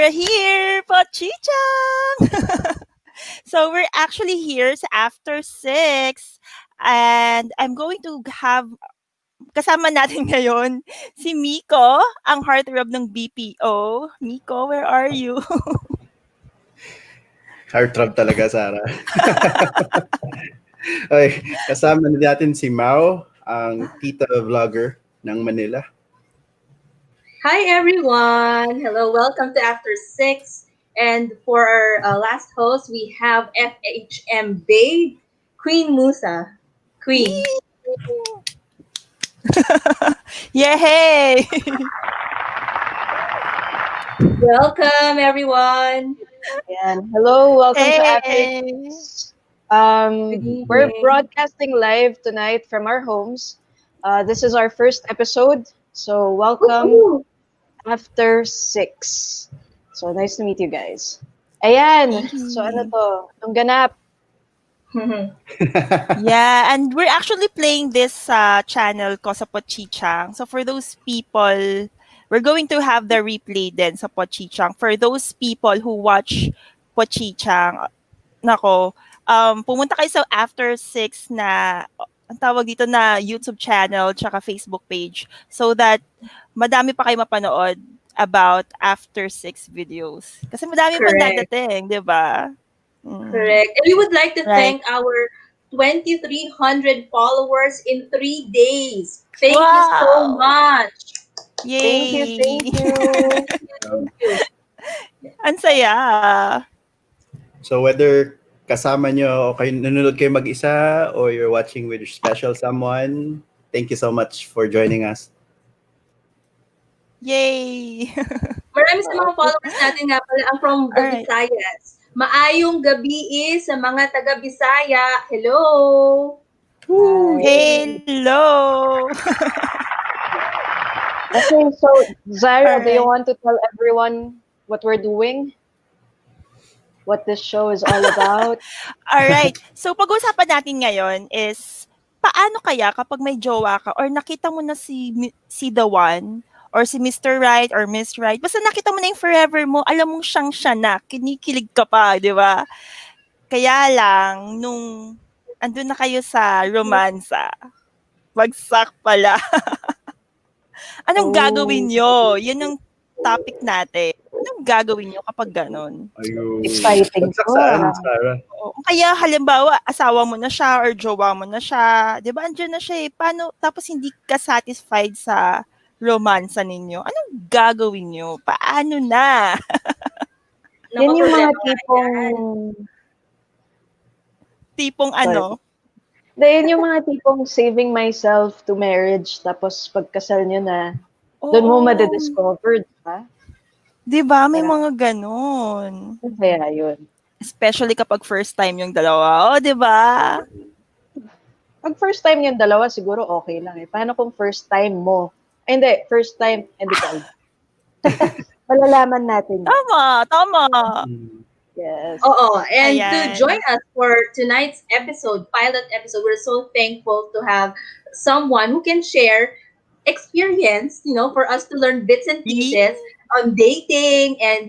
are here, Pochichang! So we're actually here sa After 6. And I'm going to have kasama natin ngayon si Miko, ang heartthrob ng BPO. Miko, where are you? Heartthrob talaga, Sarah. Okay, kasama natin si Mao, ang tita vlogger ng Manila. Hi everyone! Hello, welcome to After 6. And for our last host, we have FHM Babe, Queen Musa. Queen. Yay! Welcome everyone! Ayan. Hello, welcome to After. Hey! We're broadcasting live tonight from our homes. This is our first episode, so welcome Woohoo! After 6. So nice to meet you guys. Ayan. So ano to? Ang ganap. Yeah, and we're actually playing this channel ko sa Pochichang. So for those people, we're going to have the replay din sa Pochichang. For those people who watch Pochichang, nako, pumunta kayo sa After 6 na, ang tawag dito na YouTube channel tsaka Facebook page so that madami pa kayo mapanood about After 6 videos. Kasi madami pa Correct. dadating, di ba? Correct. And we would like to Right. thank our 2,300 followers in 3 days. Thank you so Wow! much. Yay! Thank you. Ang saya. So whether kasama nyo o kayo nanonood kayo mag-isa or you're watching with your special someone, thank you so much for joining us. Yay! Marami sa mga followers natin nga pala ang from the Alright. Visayas. Maayong gabi sa mga taga Bisaya. Hello! Hello! Okay, so Zara, do you Alright. want to tell everyone what we're doing? What this show is all about? Alright. So, pag-uusapan natin ngayon is, paano kaya kapag may jowa ka or nakita mo na si the one or si Mr. Right or Miss Right, basta nakita mo na yung forever mo, alam mong siyang siya na, kinikilig ka pa, di ba? Kaya lang, nung andun na kayo sa romansa, bagsak pala. Anong gagawin nyo? Yun ang topic natin. Anong gagawin nyo kapag ganon? Ayun. Exciting Bagsak to, saan, ah. Sarah? O kaya halimbawa, asawa mo na siya or jowa mo na siya. 'Di ba? Andiyan na siya eh. Paano, tapos hindi ka satisfied sa romansa ninyo? Anong gagawin nyo? Paano na? Yan yung mga Problema tipong... Tipong ano? Yan yung mga tipong saving myself to marriage, tapos pagkasal nyo na, doon mo Oo. madidiscover, diba? 'Di ba? May mga ganon. Kaya yun. Especially kapag first time yung dalawa. O, 'di ba? Pag first time yung dalawa, siguro okay lang eh. Paano kung first time mo? Ay, hindi, first time, hindi ko alam. Malalaman natin. Tama, tama. Yes. Oo, and to Ayan. join us for tonight's episode, pilot episode, we're so thankful to have someone who can share experience, for us to learn bits and pieces on dating and,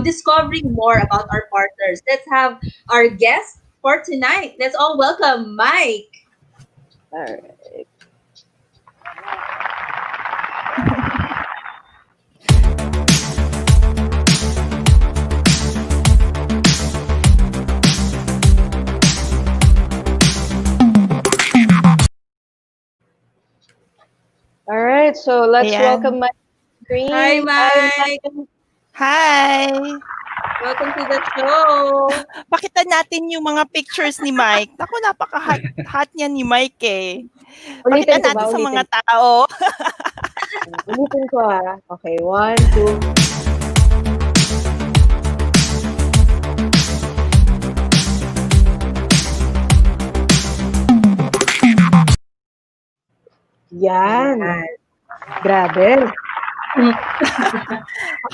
discovering more about our partners. Let's have our guest for tonight. Let's all welcome Mike. All right. All right, so let's Ayan. welcome Mike. Green. Hi, Mike. Hi! Welcome to the show. Pakita natin yung mga pictures ni Mike. Ako, napaka-hot niya ni Mike eh. Pakita Ulitin ko natin ba? sa mga Ulitin. tao. Ulitin ko ah. Okay, 1, 2. Yan. Grabe.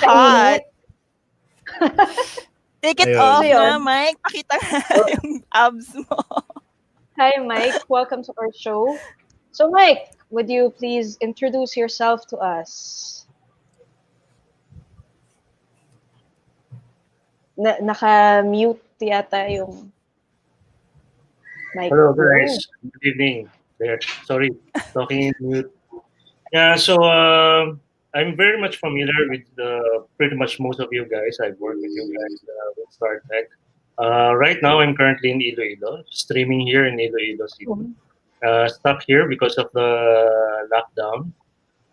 Hot. Take it Ayun. off Ayun. na, Mike. Pakita nga yung abs mo. Hi, Mike. Welcome to our show. So, Mike, would you please introduce yourself to us? Naka-mute yata yung mic Hello mo. guys, good evening. There, sorry, talking in mute. Yeah, so I'm very much familiar with pretty much most of you guys. I've worked with you guys with Star Tech. Right now, I'm currently in Iloilo, streaming here in Iloilo City. Stuck here because of the lockdown.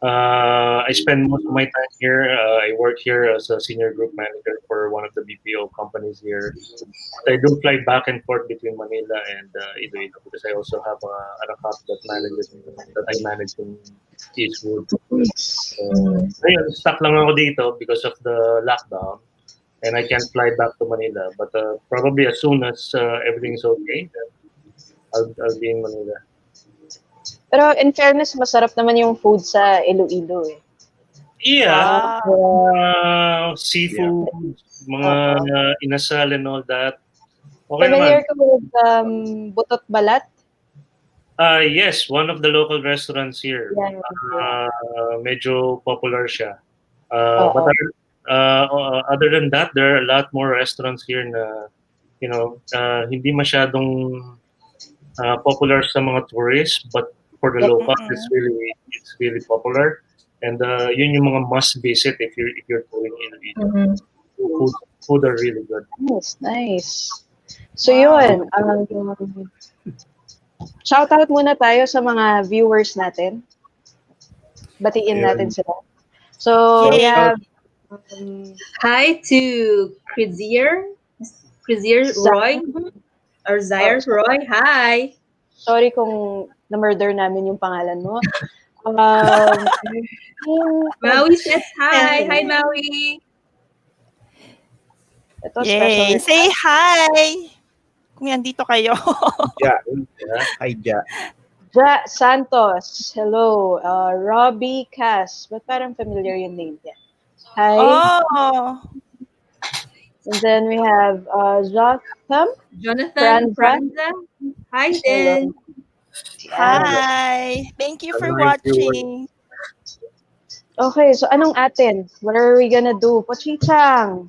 I spend most of my time here. I work here as a senior group manager for one of the BPO companies here. I do fly back and forth between Manila and Iloilo because I also have an account that I manage in Eastwood. Ayun, stuck lang ako dito because of the lockdown and I can't fly back to Manila. But probably as soon as everything's okay, then I'll be in Manila. Pero in fairness, masarap naman yung food sa Iloilo eh. Yeah, Wow. seafood, mga inasal and all that. Okay Familiar naman. ka with Butot Balat? Yes, one of the local restaurants here. Yeah. Medyo popular siya. Oo. But other than that, there are a lot more restaurants here na, hindi masyadong popular sa mga tourists, but for the locals, it's really popular. And yun yung mga must visit if you're going in. Food are really good. Nice. So yun, shout out muna tayo sa mga viewers natin. Batiin natin sila. So we have Hi to Krizier Roy or Zaire Roy. Hi. Sorry kung na-murder namin yung pangalan mo. Maui says hi. Hi, Maui. Ito, Yay. special Say hi. Kung nandito kayo. Ja. Hi, Ja. Ja Santos. Hello. Robbie Cass. But parang familiar yung name niya. Hi. Oh. And then we have Jonathan Franza. Hi, then. Hi. Thank you for watching. Okay, so anong atin? What are we gonna do? Pochichang.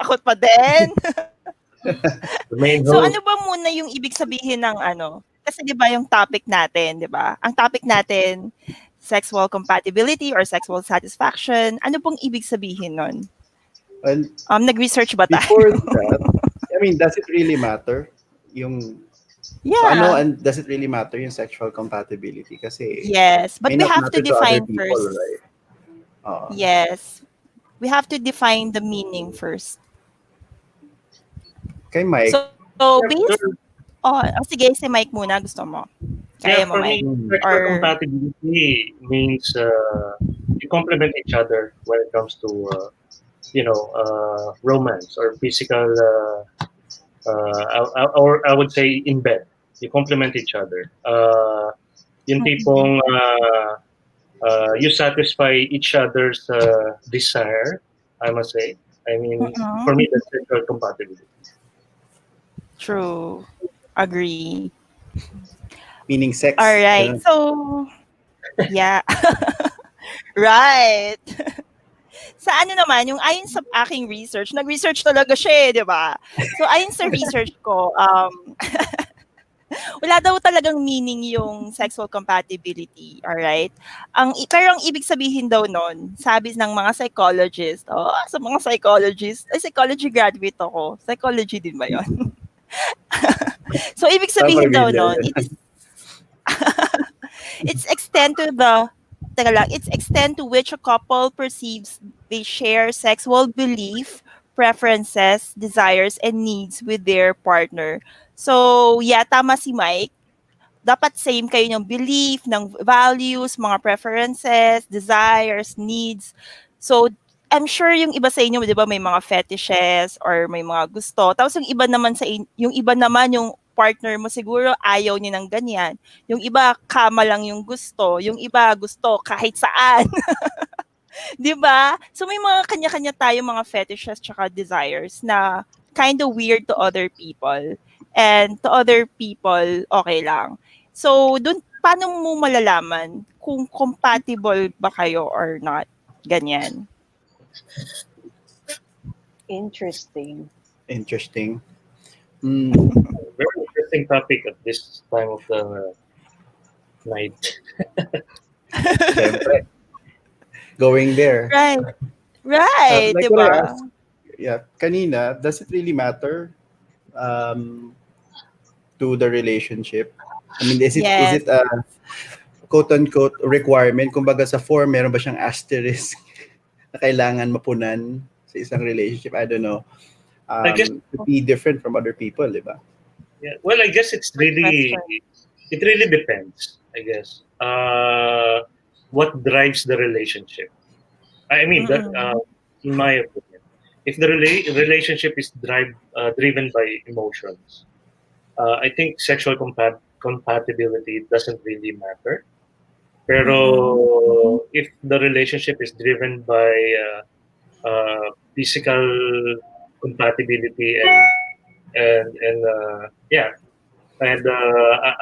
Ako pa din. The main So host. ano ba muna yung ibig sabihin ng ano? Kasi 'di ba yung topic natin, 'di ba? Ang topic natin, sexual compatibility or sexual satisfaction. Ano pong ibig sabihin nun? And Nag-research ba tayo? before that, I mean, does it really matter? Yung So and does it really matter yung sexual compatibility? Kasi yes, but may we not have to matter other define people, first. right? Yes. We have to define the meaning first. Kay Mike, based sige, si Mike muna, gusto mo. Kaya mo, for Mike. me, sexual compatibility means you complement each other when it comes to romance or physical or I would say in bed. You complement each other. Yung tipong you satisfy each other's desire, I must say. I mean, for me, that's sexual compatibility. True. Agree. meaning sex. All right. So, yeah. Right. Sa ano naman, yung ayon sa aking research, nag-research talaga siya, di ba? So, ayon sa research ko, wala daw talagang meaning yung sexual compatibility, alright? Pero ang ibig sabihin daw nun, sabi ng mga psychologist, sa mga psychologist, psychology graduate ako. Psychology din ba yun? So, ibig sabihin daw nun, it's extent to which a couple perceives they share sexual belief, preferences, desires, and needs with their partner. So, tama si Mike. Dapat same kayo ng belief, ng values, mga preferences, desires, needs. So, I'm sure yung iba sa inyo, 'di ba, may mga fetishes or may mga gusto. Tapos yung iba naman yung partner mo siguro ayaw niya ng ganyan. Yung iba kama lang yung gusto, yung iba gusto kahit saan. 'Di ba? So may mga kanya-kanya tayo mga fetishes tsaka desires na kind of weird to other people. And to other people, okay lang. So, paano mo malalaman kung compatible ba kayo or not? Ganyan. Interesting. Interesting. Mm, Very interesting topic at this time of the night. syempre, going there. Right. Right, Like 'di what I ba? asked, yeah, kanina, does it really matter um, to the relationship? I mean, is Yes. it a quote unquote requirement? Kumbaga sa form, meron ba siyang asterisk na kailangan mapunan sa isang relationship? I don't know. I guess, To be different from other people, di ba? yeah. Well, I guess Good question. it really depends. I guess what drives the relationship. I mean that Mm. in my opinion, if the relationship is driven by emotions, I think sexual compatibility doesn't really matter. Mm. Pero if the relationship is driven by physical compatibility and yeah, and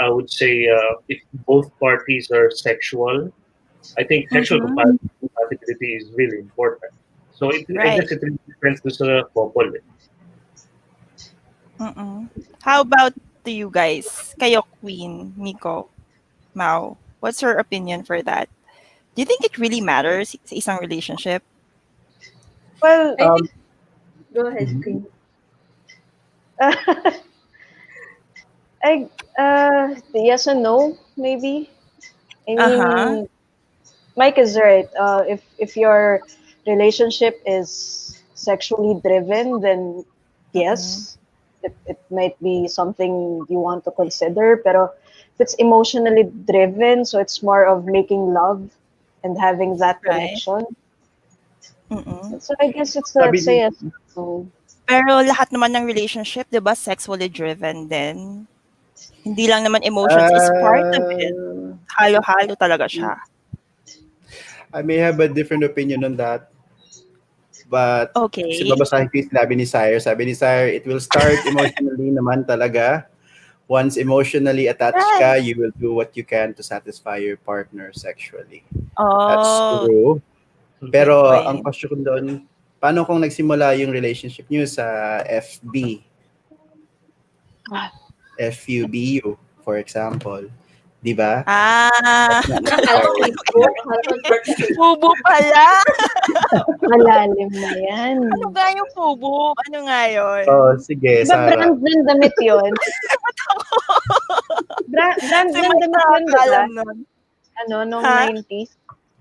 I would say if both parties are sexual, I think sexual Mhm. compatibility is really important. So I Right. guess it really depends to sa couple. Eh. Mm. How about to you guys? Kayo, Queen, Miko, Mau. What's your opinion for that? Do you think it really matters sa isang relationship? Well, I think, Um, go ahead, mhm. Queen. I yes and no, maybe. I Uh-huh. mean, Mike is right. If your relationship is sexually driven, then Mm. yes, it might be something you want to consider. Pero if it's emotionally driven, so it's more of making love and having that Right. connection. Mm. So I guess Sabi it's a din, yes. No. Pero lahat naman ng relationship, 'di ba, sexually driven din. Hindi lang naman emotions is part of it. uh, Halo-halo talaga siya. I may have a different opinion on that. But kasi Okay. babasahin ko yung sinabi ni Sire. Sabi ni Sire, it will start emotionally naman talaga. Once emotionally attached Right. ka, you will do what you can to satisfy your partner sexually. That's Oh, true. good Pero ang point. question ko doon, paano kung nagsimula yung relationship niyo sa FB, Ah, FUBU, for example? Di ba? Ah, That's not Akala ko necessarily Facebook, akala ko start sa Facebook. FUBU pala. malalim na yan. Ano nga yung FUBU? Ano nga yun? Oh, sige, Di ba Sarah. brand ng damit yon? Brand Si ng Mike damit yun, di ba? nakakaalam nun. Ano, nung Ha? 90s.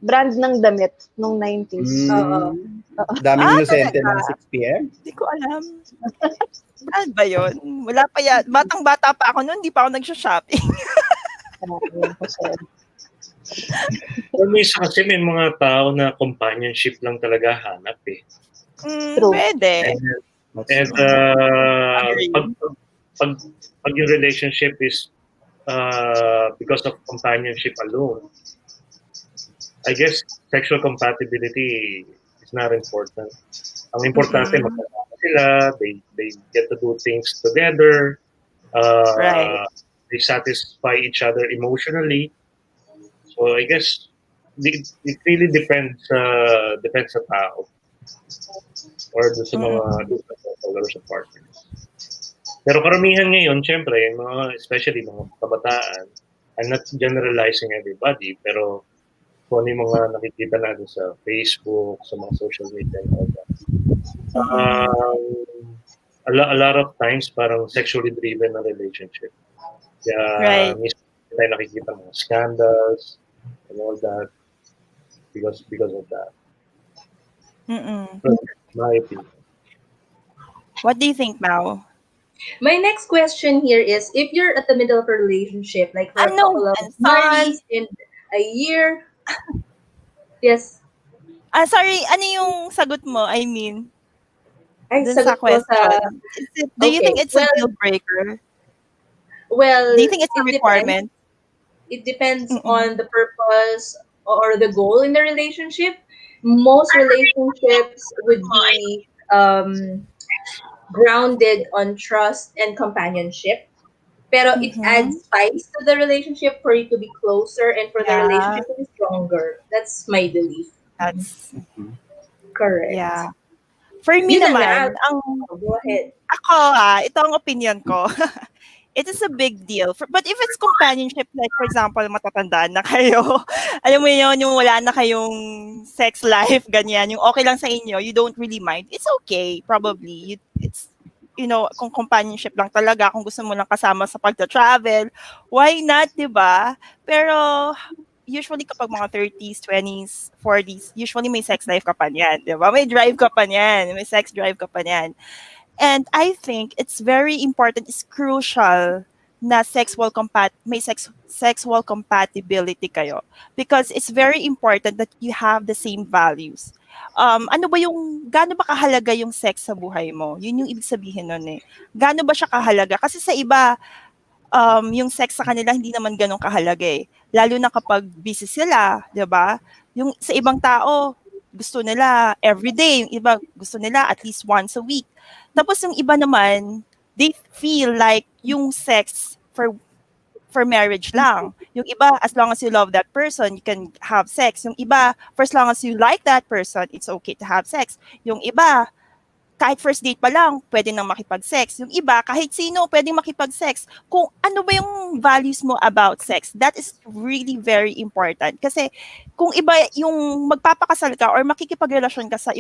Brand ng damit nung 90s. Oo. Mm, daming inosente Talaga? ng 6 p.m. Hindi ko alam. Brand ba yun? Wala pa yan. Batang-bata pa ako noon, hindi pa ako nagsha-shopping. Yun po, sir. Pero minsan kasi may mga tao na companionship lang talaga hanap eh. True. Pwede. And, That's and true. Agree. pag yung relationship is because of companionship alone, I guess sexual compatibility is not important. Ang importante, Mm-mm. magkasama sila, they get to do things together, Right. they satisfy each other emotionally. So I guess it really depends sa tao or do sa mga Mm-mm. do sa couple or sa partners. Pero karamihan ngayon, syempre, yung mga, especially mga kabataan, I'm not generalizing everybody, pero kung ano yung mga nakikita natin sa Facebook, sa mga social media and all that. Mm-mm. A lot of times, parang sexually driven na relationship. Kaya, Right. minsan tayo nakikita mga scandals and all that because of that. Mm-mm. But, my opinion. What do you think, Mao? My next question here is, if you're at the middle of a relationship, like for a Ano? couple of I'm sorry. months and a year, yes, Sorry. Ano yung sagot mo? I mean, ay, dun sa sagot ko sa, question. Do you think okay, it's a deal breaker? well, Do you think it's a it depends. requirement? It depends Mm-mm. on the purpose or the goal in the relationship. Most relationships would be grounded on trust and companionship. Pero it Mm-hmm. adds spice to the relationship for you to be closer and for the Yeah. relationship to be stronger. That's my belief. That's, Mhm. Correct. yeah. For me Yun na nga. naman, Oh, go ahead. ako ito ang opinion ko. It is a big deal. But if it's companionship, like for example, matatandaan na kayo, alam mo yun, yung wala na kayong sex life, ganyan, yung okay lang sa inyo, you don't really mind, it's okay, probably. It's, kung companionship lang talaga, kung gusto mo lang kasama sa pagta-travel, why not, di ba? Pero, usually kapag mga 30s, 20s, 40s, usually may sex life ka pa niyan, di ba? May drive ka pa niyan, may sex drive ka pa niyan. And I think it's very important, it's crucial na may sexual compatibility kayo. Because it's very important that you have the same values. Gaano ba kahalaga yung sex sa buhay mo? Yun yung ibig sabihin nun eh. Gaano ba siya kahalaga? Kasi sa iba, yung sex sa kanila hindi naman ganun kahalaga eh. Lalo na kapag busy sila, 'di ba? Yung sa ibang tao, gusto nila everyday, yung iba gusto nila at least once a week. Tapos yung iba naman, they feel like yung sex for marriage lang. Yung iba, as long as you love that person, you can have sex. Yung iba, for as long as you like that person, it's okay to have sex. Yung iba, kahit first date pa lang, pwede nang makipag-sex. Yung iba, kahit sino, pwedeng makipag-sex. Kung ano ba yung values mo about sex, that is really very important. Kasi kung iba yung magpapakasal ka or makikipagrelasyon ka sa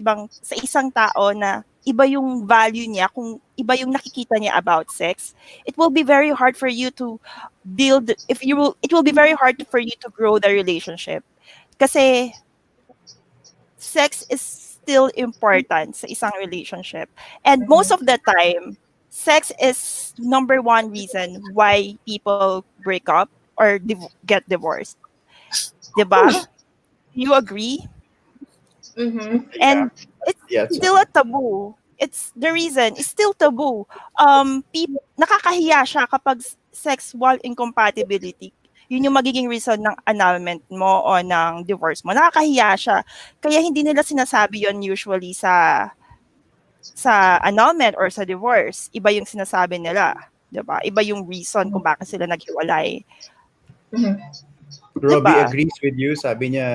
isang tao na iba yung value niya, kung iba yung nakikita niya about sex, it will be very hard for you to it will be very hard for you to grow the relationship. Kasi sex is still important sa isang relationship. And most of the time, sex is number one reason why people break up or get divorced. Diba? You agree? Mm-hmm. And it's Yeah, still a taboo. It's the reason, it's still taboo. Nakakahiya siya kapag sexual incompatibility. Yun yung magiging reason ng annulment mo o ng divorce mo. Nakakahiya siya. Kaya hindi nila sinasabi yon usually sa annulment or sa divorce. Iba yung sinasabi nila. Diba? Iba yung reason kung bakit sila naghiwalay. Mm-hmm. Robbie Diba? agrees with you. Sabi niya,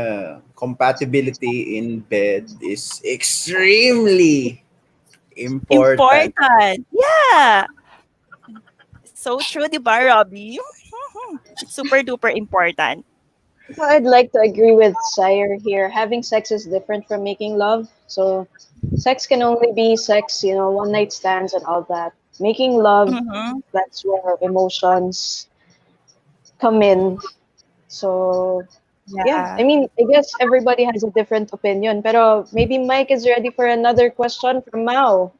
compatibility in bed is extremely important. Yeah. So true, diba, Robbie? It's super duper important. So I'd like to agree with Sire here. Having sex is different from making love. So sex can only be sex, one night stands and all that. Making love, Mm-hmm. that's where emotions come in. So yeah, Yeah. I mean, I guess everybody has a different opinion. Pero maybe Mike is ready for another question from Mao.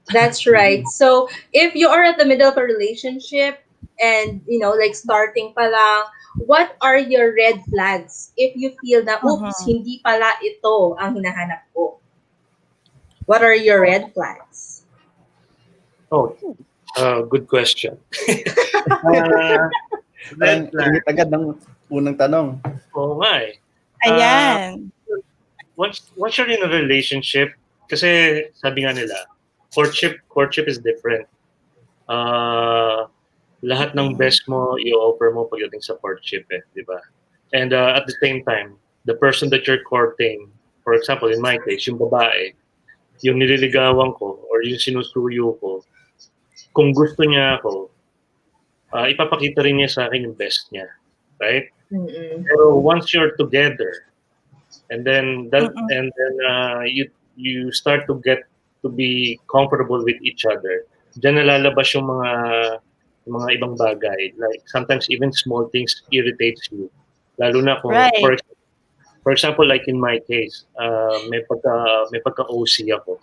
That's right. So, if you are at the middle of a relationship and, like starting pa lang, what are your red flags if you feel na, oops, Mm-hmm. hindi pala ito ang hinahanap ko? What are your red flags? Oh, good question. uh, Parang red flag. init agad ng unang tanong. Oo nga eh. Ayan. Once you're in a relationship, kasi sabi nga nila, courtship is different. Lahat ng best mo, i-offer mo pagdating sa courtship eh, di ba? And at the same time, the person that you're courting, for example, in my case, yung babae, yung nililigawan ko or yung sinusuyo ko, kung gusto niya ako, ipapakita rin niya sa akin yung best niya. Right? Mm-mm. Pero once you're together, and then Mm-mm. you start to get to be comfortable with each other. Diyan nalalabas yung mga ibang bagay. Like sometimes even small things irritates you. Lalo na kung Right. for example like in my case, may pagka OC ako.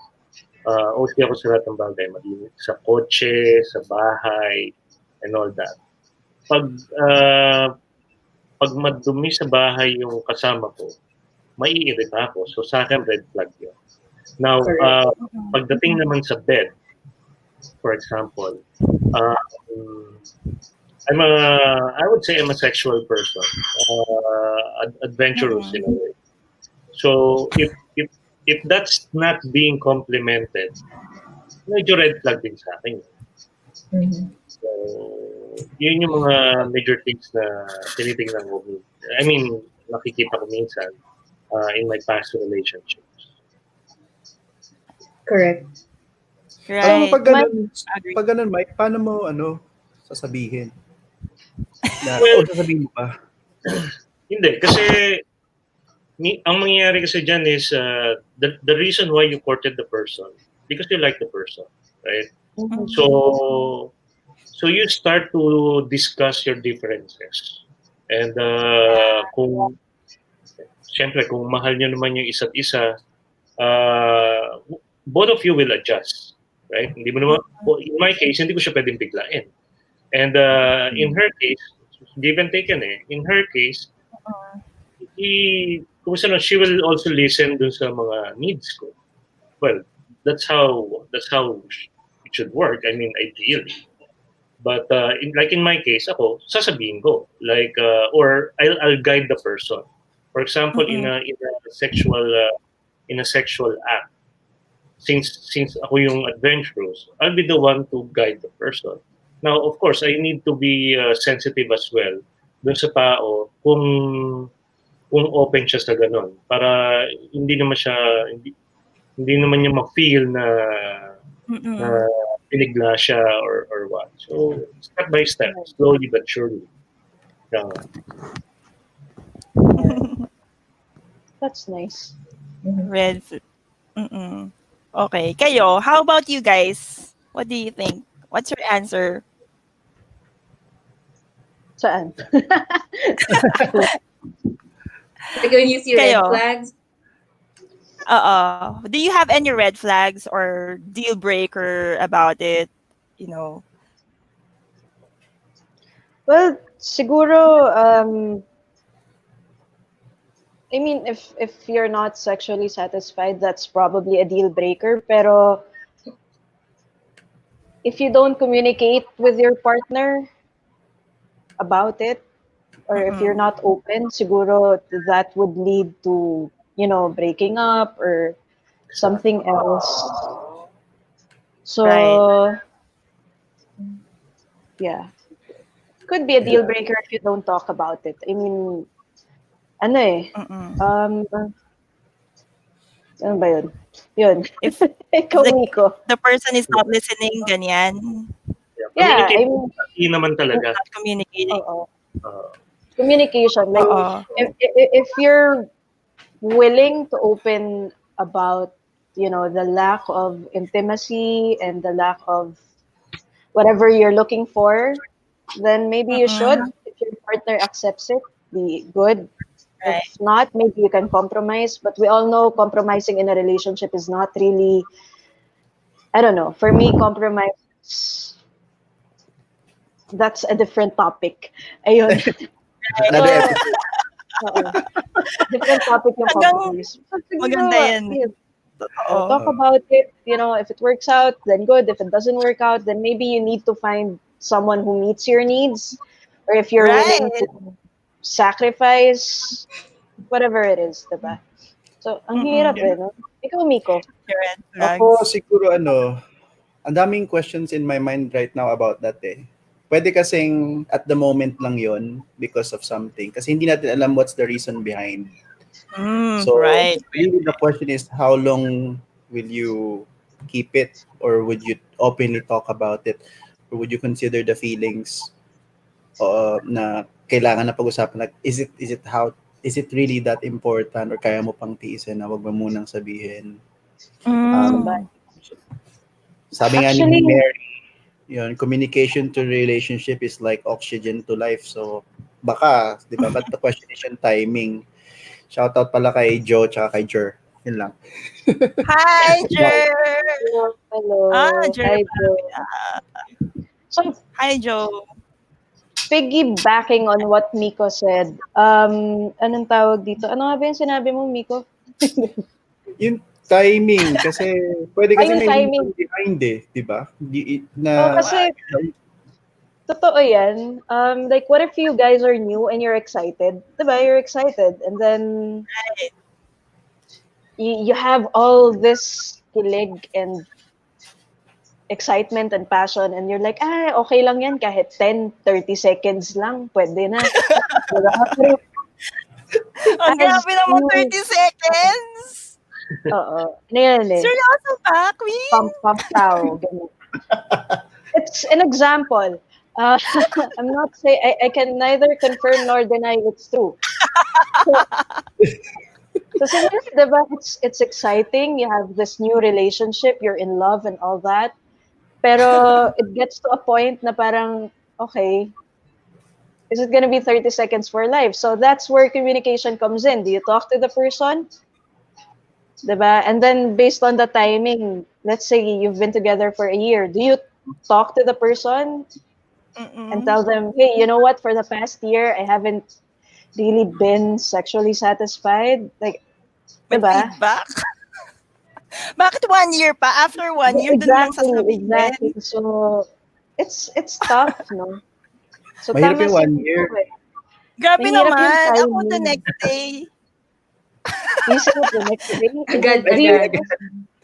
OC ako sa lahat ng bagay, maging sa kotse, sa bahay, and all that. Pag madumi sa bahay yung kasama ko, maiirita ako. So sa akin, red flag yun. Now, Correct. pagdating naman sa bed, for example, I would say I'm a sexual person, adventurous in a way. So if that's not being complimented, medyo red flag din sa akin. Mm-hmm. So, yun yung mga major things na tinitingnan ko. I mean, nakikita ko minsan in my past relationships. Correct. Alam mo, Right. Agree. pag ganun, Mike, paano mo, sasabihin? Well, Sasabihin mo pa? hindi. Kasi ang mangyayari kasi dyan is the reason why you courted the person because you like the person, right? Mhm. So you start to discuss your differences. And kung siyempre kung mahal niyo naman yung isa't isa, uh, both of you will adjust, right? Hindi mo naman in my case hindi ko siya pwedeng biglain. And in her case, give and take yan eh. In her case, kumusta no, she will also listen dun sa mga needs ko. Well, that's how it should work. I mean, ideally. But like in my case, ako sasabihin ko like or I'll guide the person. For example, Mm-mm. in a sexual act, since ako yung adventurous, I'll be the one to guide the person. Now, of course, I need to be sensitive as well dun sa tao kung open siya sa ganun para hindi naman siya hindi naman niya ma-feel na Mm-mm. binigla siya or what. So step by step, slowly but surely. Yeah. That's nice. Red. Mm-mm. Okay. Kayo, how about you guys? What do you think? What's your answer? Saan? Like when you see red Kayo. flags, Do you have any red flags or deal breaker about it? You know. Well, siguro, I mean, if you're not sexually satisfied, that's probably a deal breaker. Pero if you don't communicate with your partner about it, or if you're Mm-mm. not open, siguro that would lead to, breaking up or something else. So, Right. yeah. Could be a deal breaker if you don't talk about it. I mean, ano eh, Mm-mm. ano ba yun? Yun. If Ikaw, the Miko. the person is not listening, ganyan, Yeah, I Communicate mean, hindi naman talaga. not communicating. oo. Uh, Communication. Like, Oo. if you're willing to open about, the lack of intimacy and the lack of whatever you're looking for, then maybe you should. Mm-mm. If your partner accepts it, be good. If Right. not, maybe you can compromise. But we all know compromising in a relationship is not really, I don't know. For me, compromise, that's a different topic. Ayun. Another So, episode. oo. Different topic yung Hanggang compromise. So, siguro, maganda yan. yun. Totoo. Talk about it. If it works out, then good. If it doesn't work out, then maybe you need to find someone who meets your needs, or if you're willing Right. to sacrifice whatever it is, diba? So, ang hirap Mm-mm. no? Ikaw, Miko. Your red Ako flags. siguro ang daming questions in my mind right now about that eh. Pwede kasing at the moment lang yon because of something. Kasi hindi natin alam what's the reason behind. So, Right. really the question is how long will you keep it or would you openly talk about it or would you consider the feelings na kailangan na pag-usapan like is it really that important or kaya mo pang tiisin na wag mo munang sabihin. Mm. Sabi nga ni Actually, Mary, yun, communication to relationship is like oxygen to life. So, baka, di ba? But the question is yung timing. Shoutout pala kay Joe tsaka kay Jer. Yun lang. Hi, Jer. hello. Jer. Hi, Joe. So, Hi, Joe. piggybacking on what Miko said, anong tawag dito? Ano nga ba yung sinabi mo, Miko? Yung timing, kasi pwede kasi yung may timing. reason behind di ba? Kasi, totoo yan. Like, what if you guys are new and you're excited? Diba? You're excited. And then, you have all this kilig and excitement and passion and you're like, okay lang yan kahit 10, 30 seconds lang. Pwede na. Diba? Pero, Ang as grabe naman, you- 30 seconds. Oo. Ano yan eh? Seryoso ba, Queen? Pump tao. Ganun. It's an example. Uh, I'm not saying I can neither confirm nor deny it's true. So siguro, diba, it's exciting. You have this new relationship, you're in love and all that. Pero it gets to a point na parang, okay, is it gonna be 30 seconds for life? So that's where communication comes in. Do you talk to the person? Diba? And then based on the timing, let's say you've been together for a year, do you talk to the person and tell them, hey, you know what, for the past year, I haven't really been sexually satisfied? Like, May diba? feedback? Bakit 1 year pa? After 1 year, dun lang sasabihin. Exactly. So, it's tough, no? So, Mahirap tama yung si 1 year. Nico eh. Grabe Mahirap yung naman. Ako the timing. next day. You say it the next day. Agad, Do you agad.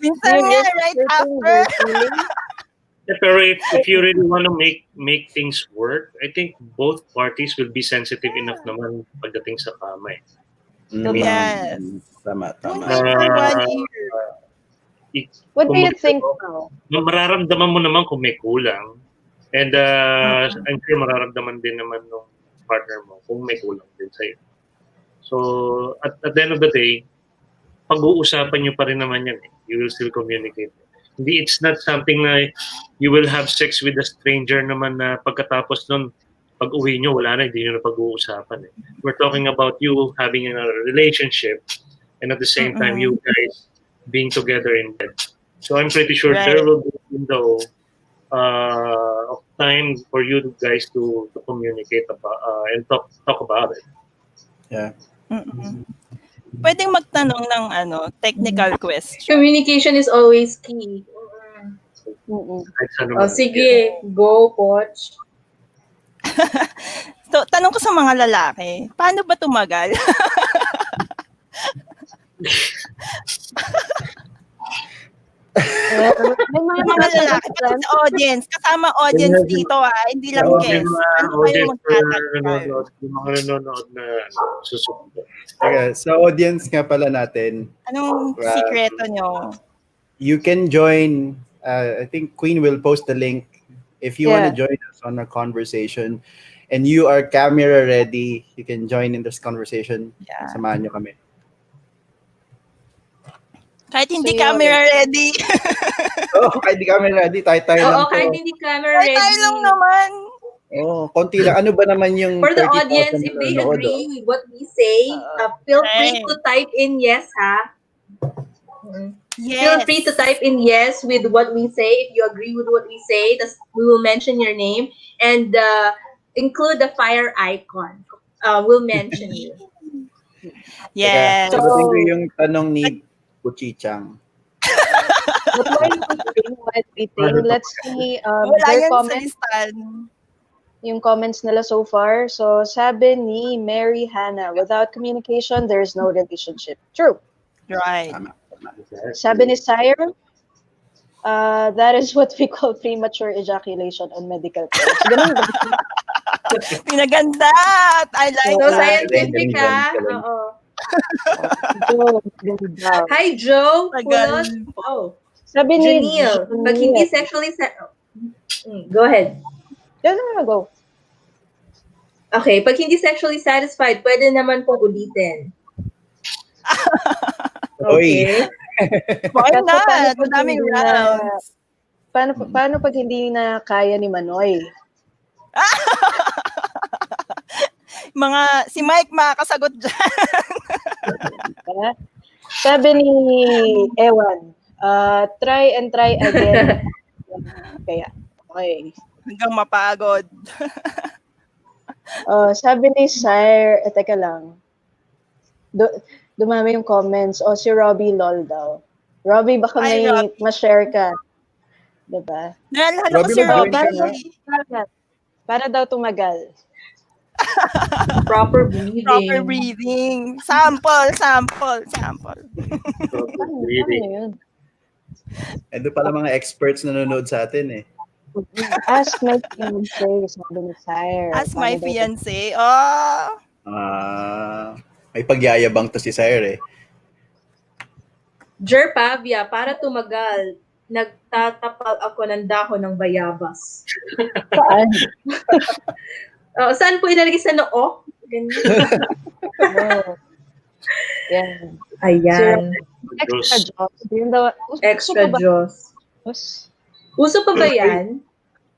Minsan do you nga, risk right hurting after. their feelings? Yeah, pero if you really want to make things work, I think both parties will be sensitive enough naman pagdating sa kama eh. Yes. Tama, Don't tama. wait for Uh, 1 year. What do kung you think now? mararamdaman mo naman kung may kulang. And I'm sure mararamdaman din naman ng partner mo kung may kulang din sa'yo. So, at the end of the day, pag-uusapan nyo pa rin naman yan eh. You will still communicate. Hindi, it's not something na you will have sex with a stranger naman na pagkatapos nun, pag-uwi nyo, wala na, hindi nyo na pag-uusapan eh. We're talking about you having a relationship and at the same time, you guys being together in bed. So I'm pretty sure Right. there will be a window of time for you guys to communicate about and talk about it. Yeah. Pwedeng magtanong ng technical question. Communication is always key. Kahit saan Oh, naman. sige. Go, Poch. So, tanong ko sa mga lalaki, paano ba tumagal? May mga Mga lalaki, pati sa audience, kasama audience dito hindi lang Yung guest. mga Ano kayo audience for magtatagal? nanonood, yung mga nanonood na susunod. Okay, sa audience nga pala natin, Anong sikreto nyo? you can join, I think Queen will post the link if you want to join us on a conversation and you are camera ready, you can join in this conversation. Yeah. Samahan nyo kami. Kahit hindi So, camera ready. Kahit di kami ready, tayo lang Oo, kahit to. hindi camera Kahit ready. tayo lang naman. Konti lang. Ano ba naman yung For the 30,000 audience, if they nanonood, agree with what we say, feel free Right. to type in yes, ha? Yes. Feel free to type in yes with what we say. If you agree with what we say, we will mention your name and include the fire icon. We'll mention you. Yes. Sagutin ko yung tanong ni Puchichang. But while waiting, let's see Wala their yan sa comments, listahan. yung comments nila so far. So, sabi ni Mary Hannah, without communication, there's no relationship. True. Right. Tama. Sabi ni Sire, that is what we call premature ejaculation on medical terms. Ganun ba? Pinaganda. I like So, that. scientific, Galing, ha? galing. Oo. Ganda. Hi, Joe. Tagal. Oh, Sabi ni Janelle. Pag hindi sexually go ahead. Go. Okay, pag hindi sexually satisfied, pwede naman pong ulitin. Okay. Why Kaso not? paano pag Madaming hindi rounds. Paano pag hindi na kaya ni Manoy? Si Mike makakasagot dyan. Diba? Sabi ni Ewan, try and try again. Kaya, okay. Hanggang mapagod. Sabi ni Sire, teka lang. Dumami yung comments. Si Robbie lol daw. Robbie, baka Hi, may Robbie. ma-share ka. Diba? Naalala ko Robbie, si mag-join ka Robbie. Para daw tumagal. Proper breathing. Proper breathing. Sample. Paano yun? Ito pala mga experts na nanonood sa atin eh. Ask my fiancé, sabi ni Sire. As my Paano daw fiancé. May pagyayabang to si Sire eh. Jer Pavia, para tumagal, nagtatapal ako ng dahon ng bayabas. Saan? Saan po ilalagay sa noo? Ganyan. Oh. Yan. Ayan. Extra job. Yun daw. Extra Uso pa ba? Diyos. Uso pa ba yan?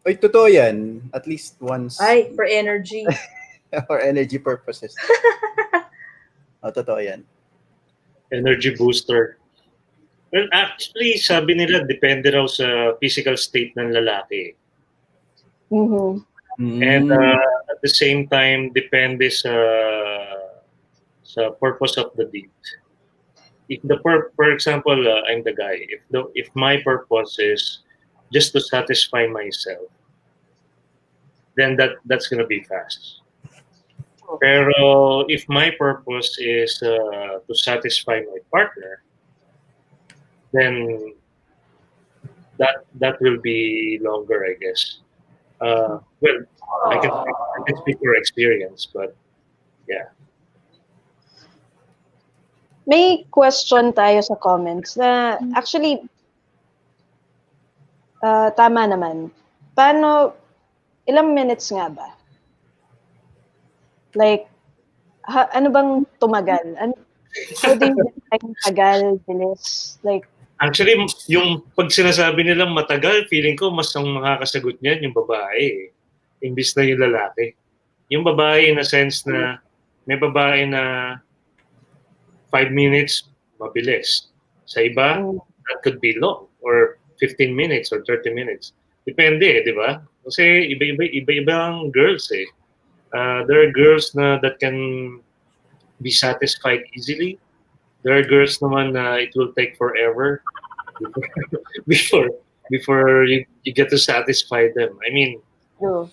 Oy, totoo yan. At least once. Ay, for energy. For energy purposes. Totoo yan. Energy booster. Well, actually, sabi nila, depende raw sa physical state ng lalaki. Mm-hmm. And at the same time, depende sa purpose of the deed. If for example, I'm the guy. If my purpose is just to satisfy myself, then that's gonna be fast. Pero if my purpose is to satisfy my partner, then that will be longer, I guess. Well, I can speak for experience, but yeah. May question tayo sa comments na actually tama naman. Paano, ilang minutes nga ba? Like, ano bang tumagal? How do you define tagal, bilis? Like, Actually, yung pag sinasabi nilang matagal, feeling ko mas ang makakasagot niyan yung babae. Imbis na yung lalaki. Yung babae in a sense na may babae na 5 minutes, mabilis. Sa iba, that could be long or 15 minutes or 30 minutes. Depende, di ba? Kasi iba-ibang girls eh. There are girls na that can be satisfied easily. There are girls naman na it will take forever before you get to satisfy them. I mean, true.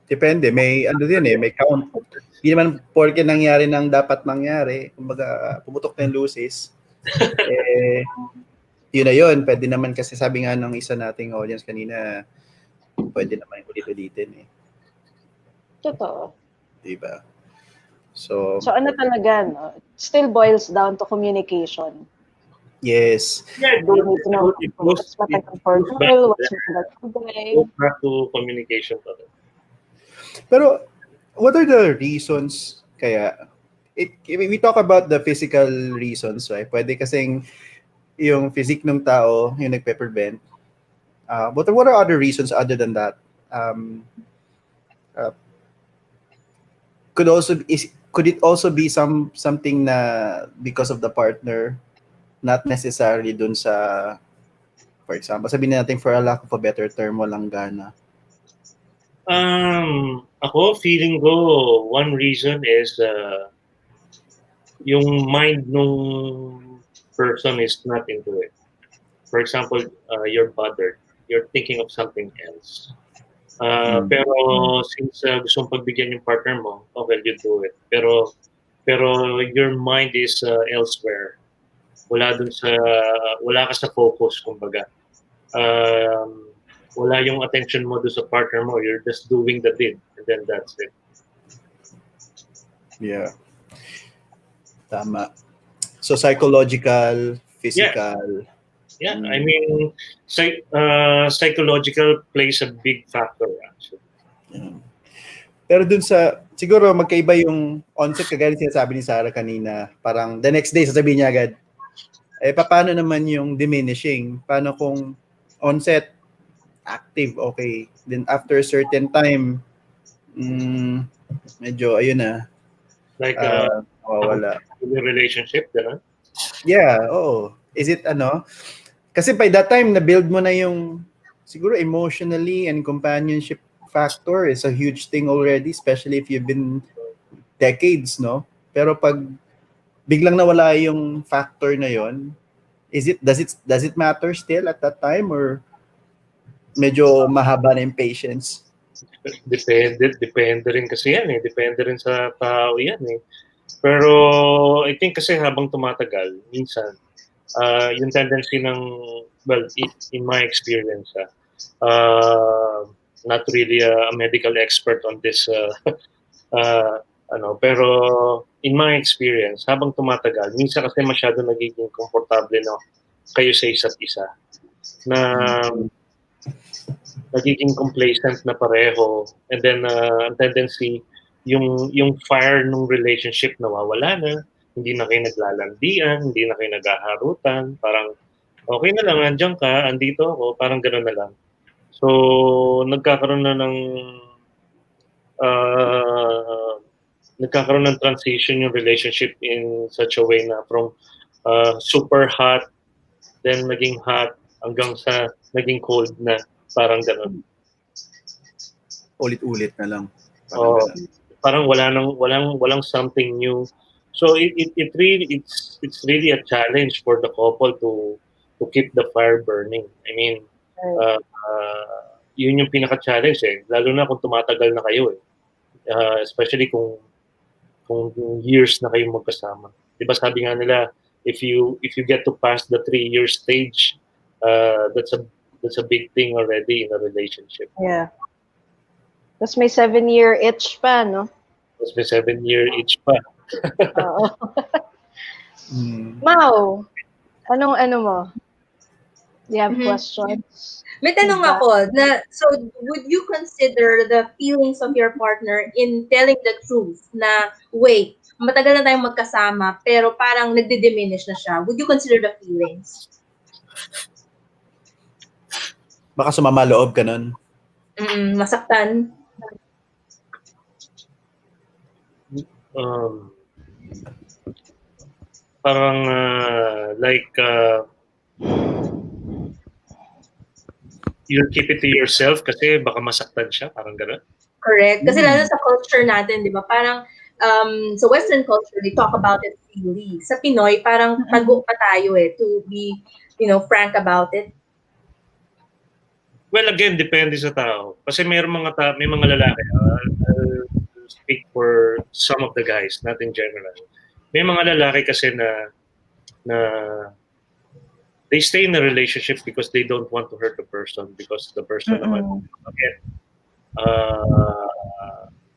Depende, may ano din may count. Hindi naman porke nangyari ng dapat mangyari, kumbaga pumutok na yung luces. Yun na yun, pwede naman kasi sabi nga ng isa nating audience kanina, pwede naman ulit-ulitin eh. Totoo. Diba? So ano talaga, no? It still boils down to communication. yes. yeah, Do you need to know what's matagal for girl, what's matagal for guy? Go back to communication. Pero what are the reasons kaya we talk about the physical reasons, right? Pwede kasing yung physique ng tao yung nagpe-prevent. But what are other reasons other than that? Could it also be something na because of the partner, not necessarily dun sa, for example, sabihin natin for a lack of a better term, walang gana? Ako, feeling ko, one reason is yung mind nung person is not into it. For example, you're bothered. You're thinking of something else. Pero since gusto mong pagbigyan yung partner mo, okay, you do it. Pero your mind is elsewhere. Wala ka sa focus, kumbaga. Wala yung attention mo doon sa partner mo. You're just doing the deed, and then that's it. Yeah. Tama. So psychological, physical. Yeah, I mean, psychological plays a big factor actually. Yeah. Pero dun sa, siguro magkaiba yung onset, kagaya sinasabi ni Sarah kanina, parang the next day sasabihin niya agad, paano naman yung diminishing? Paano kung onset, active, okay. Then after a certain time, medyo, ayun na. Like, wala. Yung relationship, gano'n? Yeah, oo. Is it kasi by that time, na-build mo na yung, siguro emotionally and companionship factor is a huge thing already, especially if you've been decades, no? Pero pag biglang nawala yung factor na yon, does it matter still at that time or medyo mahaba na yung patience? Depende rin kasi yan eh. Depende rin sa tao yan eh. Pero I think kasi habang tumatagal, minsan, yung tendency ng, well, in my experience, not really a medical expert on this Pero in my experience, habang tumatagal, minsan kasi masyado nagiging komportable kayo sa isa't isa na nagiging complacent na pareho, and then ang tendency yung fire ng relationship nawawala na, hindi na kayo naglalandian, hindi na kayo naghaharutan, parang okay na lang, andiyan ka, andito ako, parang gano'n na lang. So nagkakaroon uh, ng transition yung relationship in such a way na from super hot, then naging hot, hanggang sa naging cold na, parang gano'n. Ulit-ulit na lang. Oh, parang walang something new. So it's really a challenge for the couple to keep the fire burning. I mean, yun yung pinaka-challenge lalo na kung tumatagal na kayo especially kung years na kayong magkasama. 'Di ba sabi nga nila, if you get to pass the 3-year stage, that's a big thing already in a relationship. Yeah. Tapos may 7-year itch pa, no? Tapos may 7-year itch pa. Oo. Mau, anong ano mo? Do you have questions? May tanong ako na, so would you consider the feelings of your partner in telling the truth na, wait, matagal na tayong magkasama, pero parang nagdi-diminish na siya. Would you consider the feelings? Baka sumama loob ka nun. Masaktan. Parang you'll keep it to yourself kasi baka masaktan siya, parang gano'n. Correct. Kasi lalo sa culture natin, di ba? Parang sa Western culture, they talk about it freely. Sa Pinoy, parang tago pa tayo to be, frank about it. Well, again, depende sa tao. Kasi may mga lalaki, I'll speak for some of the guys, not in general. May mga lalaki kasi na they stay in a relationship because they don't want to hurt the person, because the person naman, again,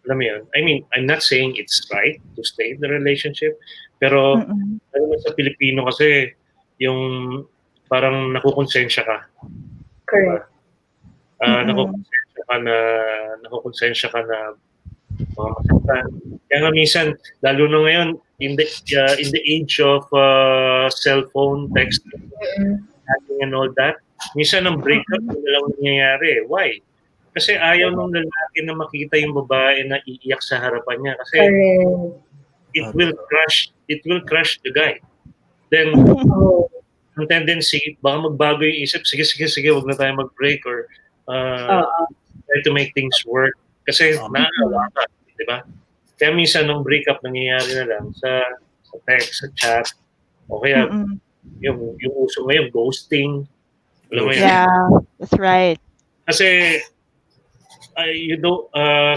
alam mo yun, I mean, I'm not saying it's right to stay in the relationship, pero sa Pilipino kasi, yung parang nakukonsensya ka. Correct. Nakukonsensya ka na mga masaktan. Kaya nga minsan, lalo na ngayon, in the age of cellphone, text, chatting and all that, minsan ang breakup na lang nangyayari. Why? Kasi ayaw ng lalaki na makita yung babae na iiyak sa harapan niya. Kasi it will crush the guy. Then, ang tendency, baka magbago yung isip, sige, wag na tayo mag-break or try to make things work. Kasi naawa ka, di ba? Kaya minsan nung breakup nangyayari na lang sa text, sa chat, o kaya yung uso ngayon, ghosting. Alam mo yun? Yeah, that's right. Kasi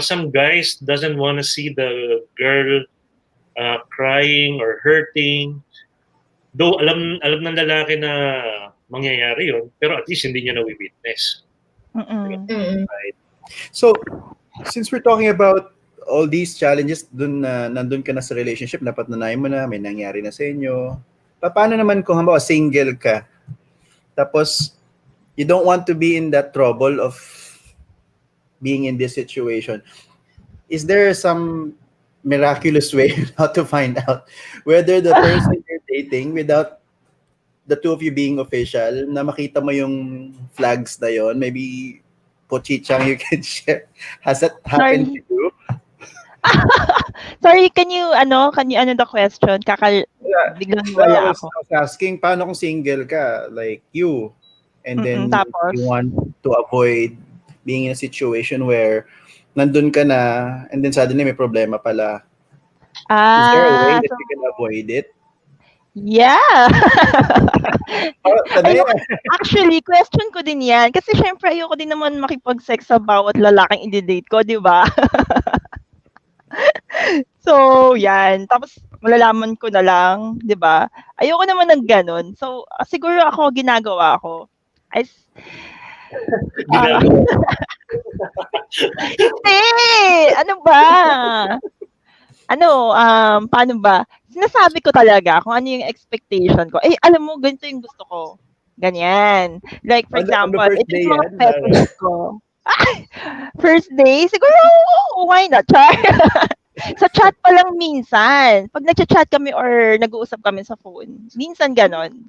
some guys doesn't want to see the girl crying or hurting. Though alam ng lalaki na mangyayari yun, pero at least hindi niya na-witness. Right? So, since we're talking about all these challenges, nandun ka na sa relationship, napatunayan mo na, may nangyari na sa inyo. Paano naman kung halimbawa single ka, tapos you don't want to be in that trouble of being in this situation? Is there some miraculous way how to find out whether the person you're dating, without the two of you being official, na makita mo yung flags na yon? Maybe pochichang you can share. Has that happened to you? Sorry, can you the question? Biglang wala ako. I was asking, paano kung single ka, like you, and then tapos? you want to avoid being in a situation where nandun ka na, and then suddenly may problema pala. Is there a way that you can avoid it? Yeah. Actually, question ko din yan. Kasi syempre, ayoko din naman makipag-sex sa bawat lalaking i-date ko, di ba? So, yan. Tapos, malalaman ko na lang, di ba? Ayoko naman ng ganun. So, siguro ako, ginagawa ko. Hindi! Ano ba? Paano ba? Sinasabi ko talaga kung ano yung expectation ko. Eh, alam mo, ganito yung gusto ko. Ganyan. Like, for On the example, first ito day yung mga yan, fetish Zara? ko. First day, siguro, why not? Char. Sa chat pa lang minsan. Pag nagchat-chat kami or nag-uusap kami sa phone, minsan ganon.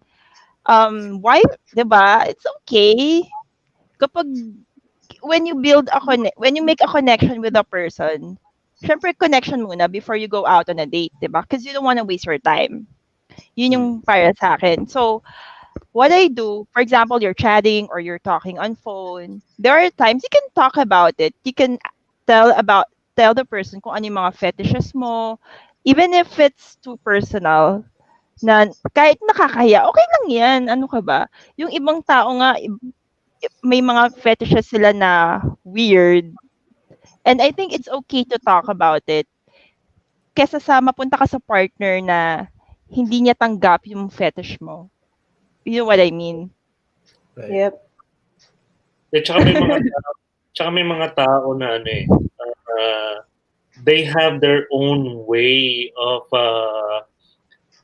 Why, 'di ba? It's okay. Kapag when you make a connection with a person, syempre connection muna before you go out on a date, 'di ba? Because you don't wanna waste your time. Yun yung Mm. para sa akin. So, what I do, for example, you're chatting or you're talking on phone, there are times you can talk about it. You can tell the person kung ano yung mga fetishes mo, even if it's too personal, na kahit nakakahiya, okay lang yan. Ano ka ba? Yung ibang tao nga, may mga fetishes sila na weird. And I think it's okay to talk about it. Kesa sa mapunta ka sa partner na hindi niya tanggap yung fetish mo. You know what I mean? Right. Yep. Tsaka may mga tao na they have their own way of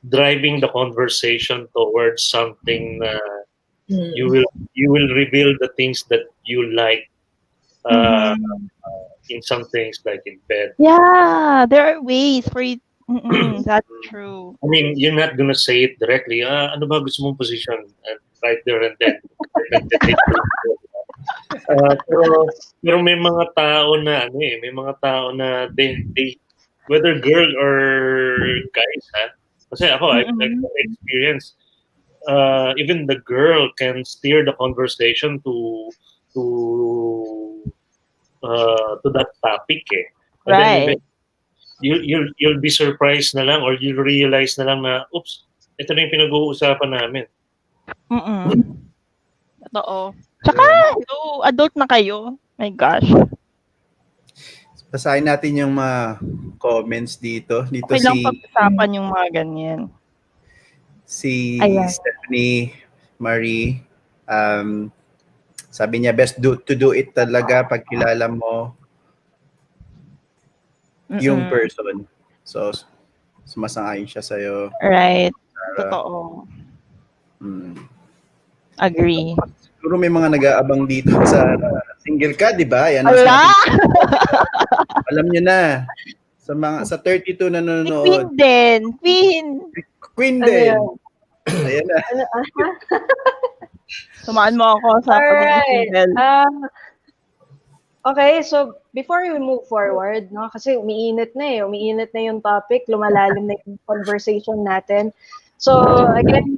driving the conversation towards something na you will reveal the things that you like uh, Mhm. in some things like in bed. Yeah, there are ways for you. That's true. I mean, you're not gonna say it directly. Ano ba gusto mong position? Right there and then. Pero may mga tao na may mga tao na they whether girl or guys kasi ako I've Mm. experienced even the girl can steer the conversation to to that topic and then even Right. you'll be surprised na lang or you'll realize na lang na oops ito na yung pinag-uusapan namin. Totoo. Tsaka, Yun. adult na kayo. My gosh. Basahin natin yung mga comments dito. Dito Okay lang si pag-usapan yung mga ganyan. Ayan. Stephanie Marie. Sabi niya, best to do it talaga pag kilala mo yung Mm. person. So, sumasang-ayon siya sa'yo. Right. Sarah. Totoo. Mm. Agree. Siguro may mga nag-aabang dito sa single ka, di ba? Yan Ala! alam nyo na. Sa 32 na Si Queen nanonood. din. Queen. Queen Ano din. yan? Ayan na. Ano, Sumaan mo ako sa pagiging Alright. single. Okay, so before we move forward, no, kasi umiinit na yung topic, lumalalim na yung conversation natin. So again,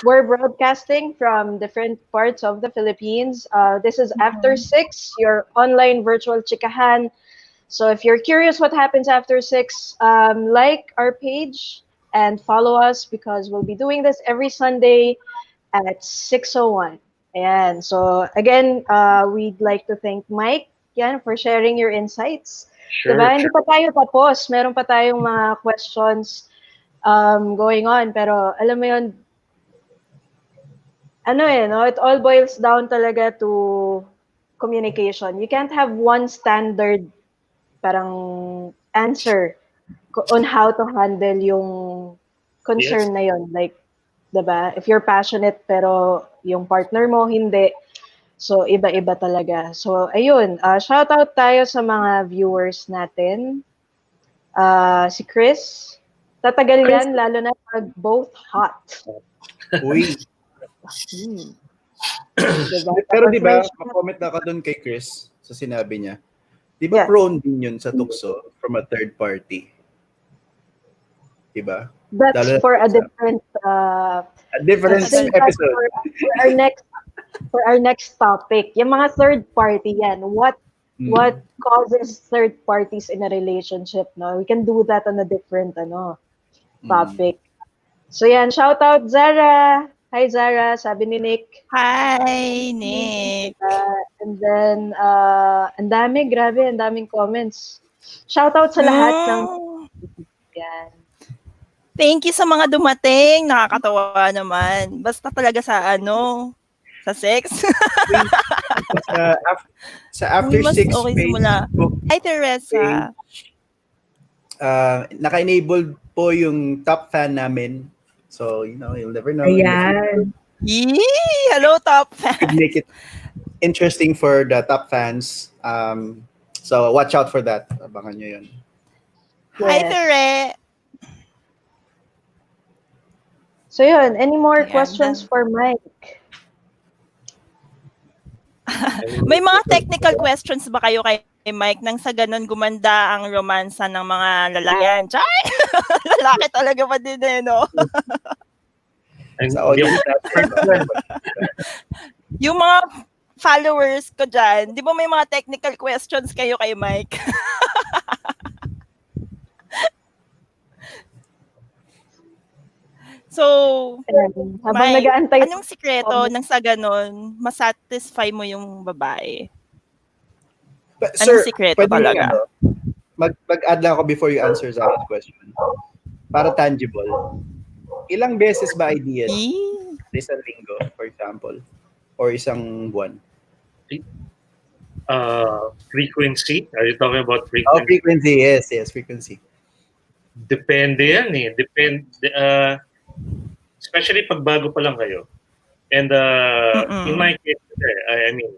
we're broadcasting from different parts of the Philippines. This is After 6, your online virtual chikahan. So if you're curious what happens after 6, like our page and follow us because we'll be doing this every Sunday at 6:01. Ayan. So again, we'd like to thank Mike yan, for sharing your insights. Sure. Diba? Hindi pa tayo tapos. Meron pa tayong mga questions going on. Pero alam mo yun, no? It all boils down talaga to communication. You can't have one standard parang answer on how to handle yung concern na yun. Like, diba? If you're passionate pero yung partner mo hindi, so iba-iba talaga. So ayun, shout out tayo sa mga viewers natin. Si Chris, tatagal yan lalo na pag both hot. Uy. Diba? Pero di ba, Tapos may- ma-comment na ka doon kay Chris sa sinabi niya. Di ba Yeah. prone din yun sa tukso from a third party? Di ba? That's Lalo na for a sa- different a different I think that's episode. for our next topic. Yung mga third party yan. What causes third parties in a relationship, no? We can do that on a different topic. So yan, shout out Zara. Hi Zara, sabi ni Nick. Hi, Nick. And then ang daming comments. Shout out sa lahat ng yan. Thank you sa mga dumating. Nakakatawa naman. Basta talaga sa sa sex. Sa After Uy, mas 6 okay simula. Facebook Hi, Teresa. page, naka-enabled po yung top fan namin. So, you'll never know in the future. Ayan. Yee! Hello, top Could fan. make it interesting for the top fans. So, watch out for that. Abangan nyo yun. Hi, Yes. Tere. So yun, any more Ayan. questions for Mike? May mga technical questions ba kayo kay Mike nang sa ganun gumanda ang romansa ng mga lalaki? Chay! Lalaki talaga pa din eh, no? And Sa hindi audience ako natin. Yung mga followers ko dyan, di ba may mga technical questions kayo kay Mike? So, Ayan. Habang Mike, nag-aantay anong sikreto nang sa ganun masatisfy mo yung babae? Anong Sir, sikreto pwede talaga? mag-add lang ako before you answer Zara's question. Para tangible. Ilang beses ba ideal? Yee! Isang linggo, for example. Or isang buwan. Frequency? Are you talking about Oh, frequency? frequency. Yes, frequency. Depende yan eh. Depende. Especially pag bago pa lang kayo. And in my case, I mean,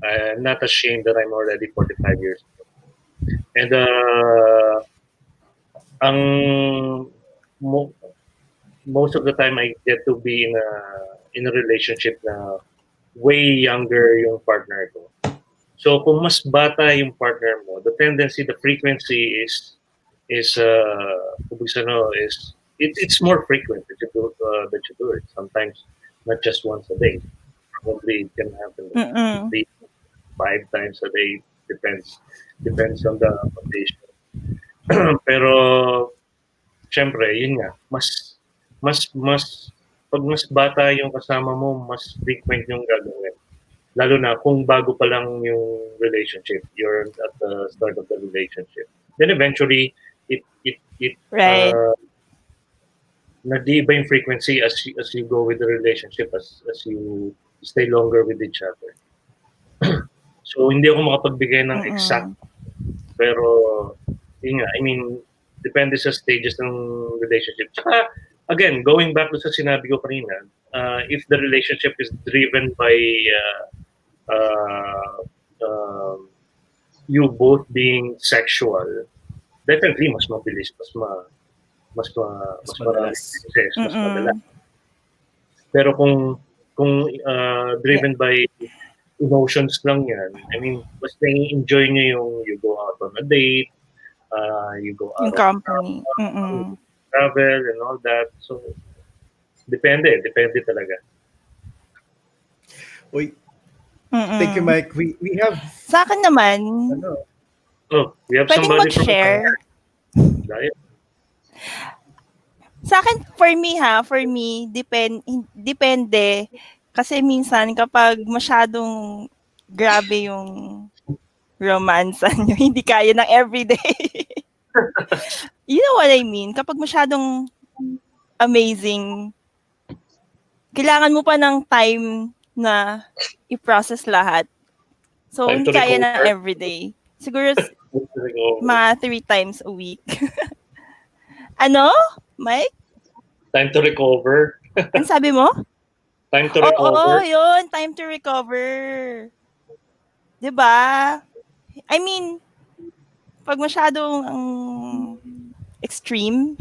I'm not ashamed that I'm already 45 years old. And ang most of the time I get to be in a relationship na way younger yung partner ko. So kung mas bata yung partner mo, the tendency, the frequency is it's more frequent that you do it. Sometimes not just once a day. Probably it can happen Mm-mm. 3, 5 times a day. Depends on the condition. Pero syempre, yun nga, pag mas bata yung kasama mo, mas frequent yung gagawin. Lalo na kung bago pa lang yung relationship, you're at the start of the relationship. Then eventually, it Right. nag-iiba yung frequency as you go with the relationship, as you stay longer with each other. So, hindi ako makapagbigay ng exact, pero, yun nga, I mean, depende sa stages ng relationship. Tsaka, again, going back to sa sinabi ko kanina, if the relationship is driven by you both being sexual, definitely mas mabilis, mas marami madalas. success, mas madalas. Pero kung driven by emotions lang yan, I mean, mas nai-enjoy nyo yung you go out on a date, you go out Yung company. travel and all that. So, depende talaga. Uy, thank you, Mike. We have, Sa akin naman, Oh, we have pwedeng somebody from mag-share. Dahil, Sa akin, for me, depende. Kasi minsan, kapag masyadong grabe yung romansa nyo, hindi kaya ng everyday. You know what I mean? Kapag masyadong amazing, kailangan mo pa ng time na i-process lahat. So, Time hindi to kaya ng recover. everyday. Siguro, mga 3 times a week. Ano, Mike? Time to recover. Ano sabi mo? Time to Oo, recover. yun. Time to recover. 'Di ba? I mean, pag masyadong extreme,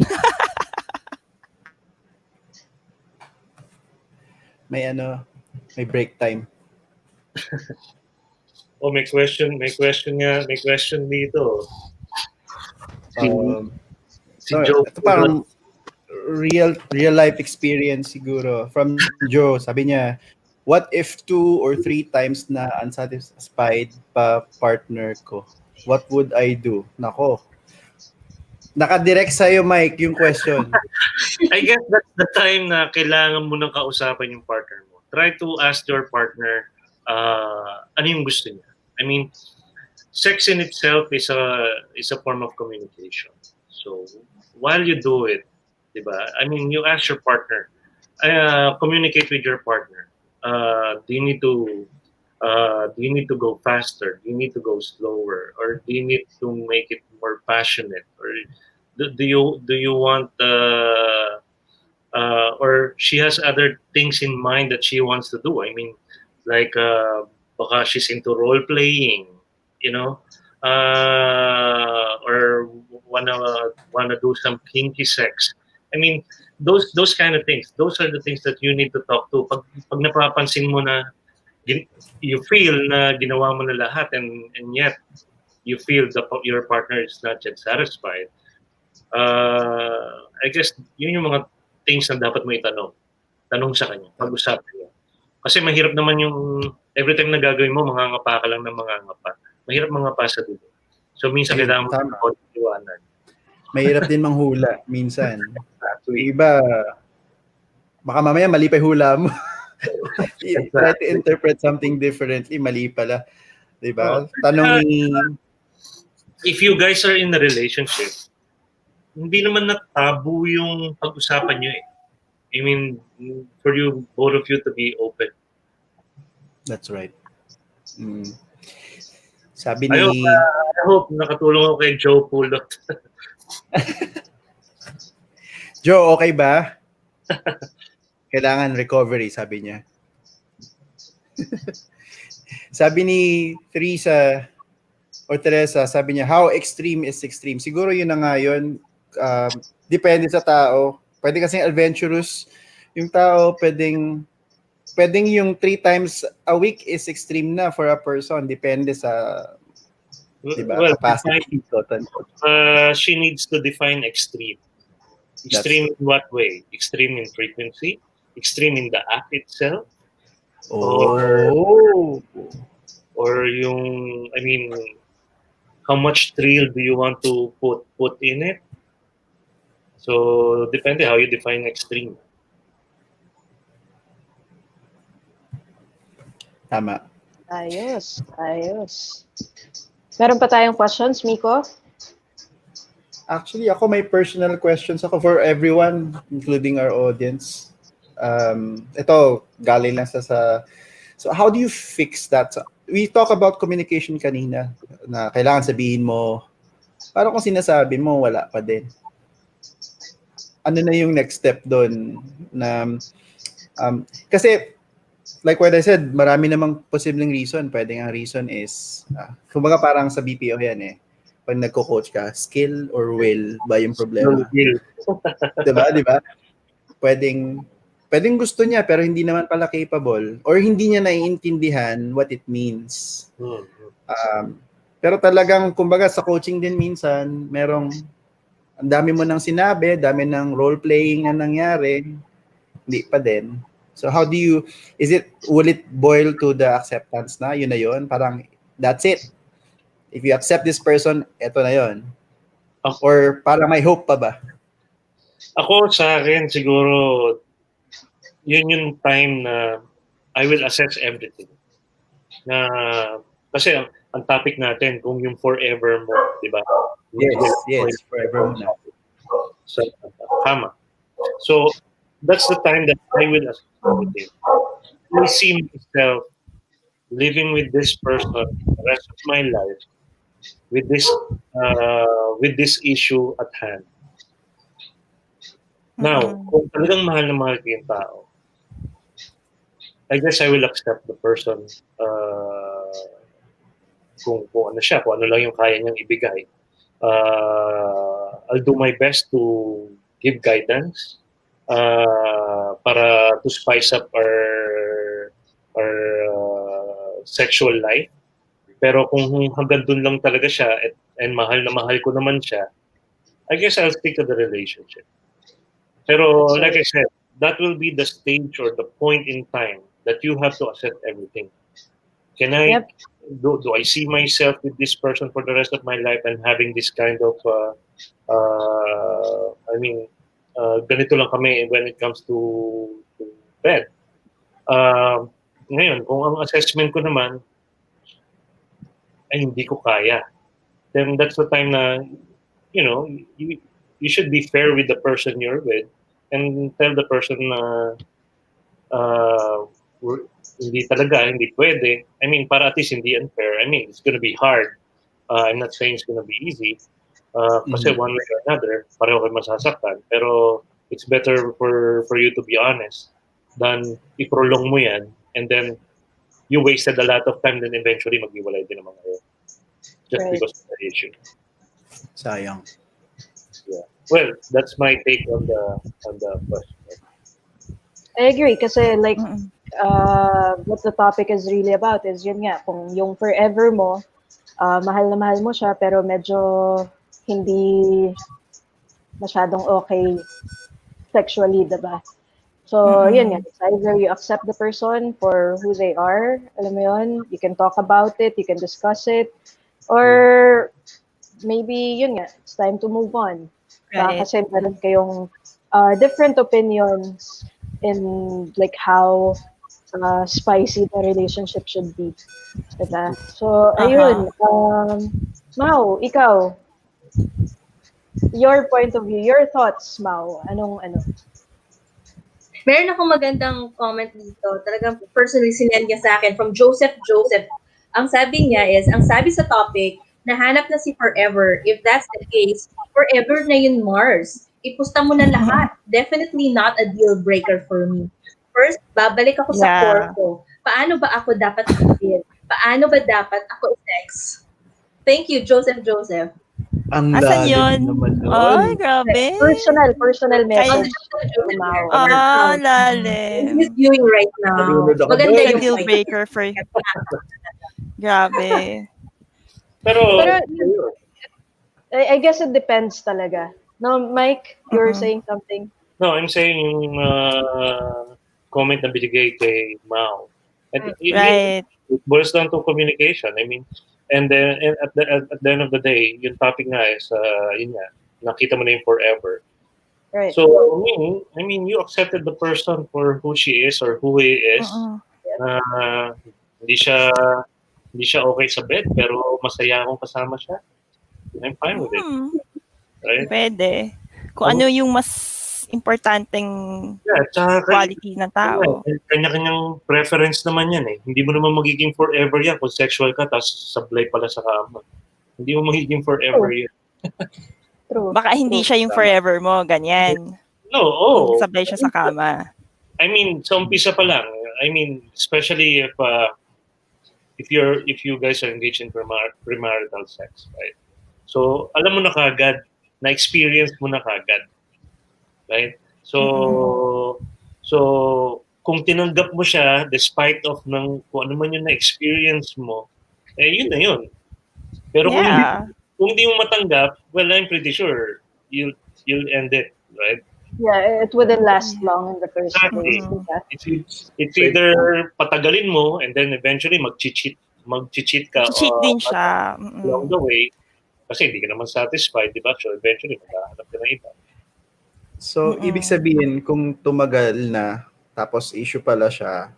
may break time. Oh, may question dito. Si Joe. Ito parang real life experience siguro from Joe. Sabi niya, what if 2 or 3 times na unsatisfied pa partner ko? What would I do? Nako. Nakadirect sa'yo, Mike, yung question. I guess that's the time na kailangan mo nang kausapin yung partner mo. Try to ask your partner ano yung gusto niya. I mean, sex in itself is a form of communication. So, while you do it, diba? I mean, you ask your partner, communicate with your partner. Do you need to go faster? Do you need to go slower? Or do you need to make it more passionate? Or do you want or she has other things in mind that she wants to do. I mean, like baka she's into role playing, you know, or wanna do some kinky sex. I mean, those kind of things. Those are the things that you need to talk to. Pag napapansin mo na you feel na ginawa mo na lahat and yet you feel your partner is not yet satisfied. I guess yun yung mga things na dapat mo itanong. Tanong sa kanya, pag-usapan niyo. Kasi mahirap naman yung every time na gagawin mo, mangangapa ka lang ng mangangapa. Mahirap mangapa sa dulo. So minsan Ayun, kailangan mo tama. ng iwanan. Mahirap din manghula minsan. Actually, Iba, baka mamaya mali pa yung hula mo. Try to interpret something differently, mali pala. Diba? Tanong ni... if you guys are in a relationship, hindi naman na tabu yung pag-usapan nyo eh. I mean, for you, both of you to be open. That's right. Sabi I ni... hope nakatulong ako kay Joe Pulot. Joe, okay ba? Kailangan recovery, sabi niya. Sabi ni Teresa, sabi niya, how extreme is extreme? Siguro yun na nga yun. Depende sa tao. Pwede kasing adventurous. Yung tao, pwedeng yung 3 times a week is extreme na for a person. Depende sa diba, capacity. She needs to define extreme. Extreme in what way? Extreme in frequency? Extreme in the act itself? Or yung, I mean, how much thrill do you want to put in it? So, depende how you define extreme. Tama. Ayos. Meron pa tayong questions, Miko? Actually, ako may personal questions ako for everyone, including our audience. Ito, galing lang sa... So, how do you fix that? We talk about communication kanina, na kailangan sabihin mo, parang kung sinasabi mo, wala pa din. Ano na yung next step doon? Kasi, like what I said, marami namang posibleng reason. Pwede nga reason is, kumbaga parang sa BPO yan eh. Pag nagko-coach ka, skill or will ba yung problema? Diba? Pwedeng gusto niya pero hindi naman pala capable or hindi niya naiintindihan what it means. Pero talagang, kumbaga sa coaching din minsan, ang dami mo nang sinabi, dami ng role-playing na nangyari, hindi pa din. So how do you, will it boil to the acceptance na? Yun na yun? Parang, that's it. If you accept this person, eto na yun. Or parang may hope pa ba? Ako sa akin, siguro, yun yung time na I will assess everything. Kasi ang topic natin, kung yung forever mo, di ba? Yes, forever mo na. So, tama. So, that's the time that I will assess everything. I see myself living with this person the rest of my life with this issue at hand. Now, kung talagang mahal na mahal ko yung tao, I guess I will accept the person kung ano siya, kung ano lang yung kaya niyang ibigay. I'll do my best to give guidance para to spice up our sexual life. Pero kung hanggang dun lang talaga siya and mahal na mahal ko naman siya, I guess I'll stick to the relationship. Pero like I said, that will be the stage or the point in time that you have to assess everything. Can I do I see myself with this person for the rest of my life and having this kind of ganito lang kami when it comes to bed. Ngayon, kung ang assessment ko naman ay hindi ko kaya, then that's the time na you should be fair with the person you're with and tell the person na hindi pwede. I mean, para at least hindi unfair. I mean, it's gonna be hard. I'm not saying it's gonna be easy. Kasi one way or another, pareho kayo masasaktan. Pero it's better for you to be honest than i-prolong mo yan and then you wasted a lot of time then eventually maghiwalay din naman kayo just Right. because of the issue. Sayang. Yeah. Well, that's my take on the question. I agree kasi like Mm-mm. what the topic is really about is yun nga, kung yung forever mo, mahal na mahal mo siya pero medyo hindi masyadong okay sexually, diba? So, yun nga, it's either you accept the person for who they are, alam mo yun, you can talk about it, you can discuss it, or maybe, yun nga, it's time to move on. Right. Kasi meron kayong different opinions in like how spicy the relationship should be. Diba? So, ayun, Mau, ikaw, your point of view, your thoughts, Mau, anong ano? Meron akong magandang comment dito. Talagang personally sinend niya sa akin from Joseph. Ang sabi niya is, ang sabi sa topic, nahanap na si forever. If that's the case, forever na yun Mars. Ipusta mo na lahat. Definitely not a deal breaker for me. First, babalik ako sa core ko. Paano ba ako dapat i-feel? Paano ba dapat ako i-sex? Thank you, Joseph. Ang Asan lalim yun? naman Ay, nun. grabe. Personal message. Mau. Lalim. He's viewing right now. Nalulod ako Maganda doon. yung Deal point. breaker for Grabe. Pero I guess it depends talaga. No, Mike, you were saying something. no, I'm saying yung comment na binigay kay Mao. And Right. it boils down to communication. I mean, and then and at the end of the day, yung topic nga is yun nga, nakita mo na yung forever. Right. So I mean, you accepted the person for who she is or who he is. Hindi siya okay sa bed pero masaya akong kasama siya. I'm fine with it. Right? Pwede. Kung ano yung mas importanteng tsaka quality ng tao. Kanya-kanyang preference naman yan eh. Hindi mo naman magiging forever yan kung sexual ka tapos sablay pala sa kama. Hindi mo magiging forever yan. True. Baka hindi siya yung forever mo, ganyan. No, Kung sablay siya sa kama. I mean, sa umpisa pa lang. I mean, especially if you guys are engaged in premarital sex, right? So, alam mo na kagad, na-experience mo na kagad. Right? So, kung tinanggap mo siya, despite of kung ano man yung na-experience mo, yun na yun. Pero kung hindi mo matanggap, well, I'm pretty sure you'll end it, right? Yeah, it wouldn't last long in the first Exactly. place. It's either patagalin mo and then eventually mag-cheat ka Cheat din siya. along the way kasi hindi ka naman satisfied, di ba? So eventually maghahanap ka ng iba. So, ibig sabihin, kung tumagal na, tapos issue pala siya,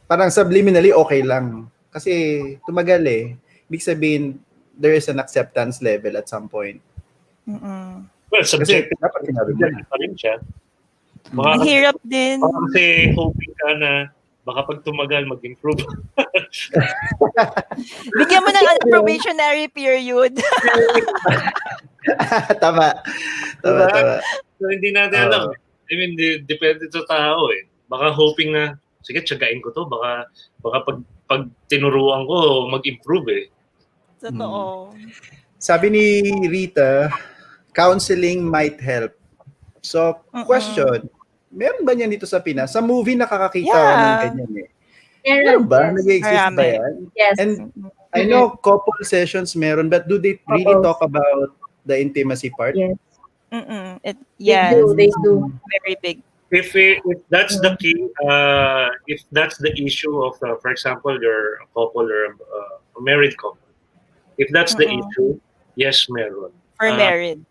parang subliminally okay lang. Kasi tumagal eh. Ibig sabihin, there is an acceptance level at some point. Well, subjective dapat sinabi mo na. pa rin siya. Ang hirap din. Kasi hoping ka na baka pag tumagal, mag-improve. Bigyan mo ng probationary period. Tama. So, hindi natin alam. I mean, depende sa tao eh. Baka hoping na, sige, tsagain ko to. Baka pag tinuruan ko, mag-improve eh. Totoo. Sabi ni Rita, counseling might help. So, question, meron ba niyan dito sa Pinas? Sa movie nakakakita ng ganyan eh. Meron ba? Nag-exist ba yan? Yes. And I know couple sessions meron, but do they really talk about the intimacy part? Yes. They do. Very big. If that's the key, if that's the issue of, for example, you're a couple or a married couple, if that's the issue, yes, meron. For marriage.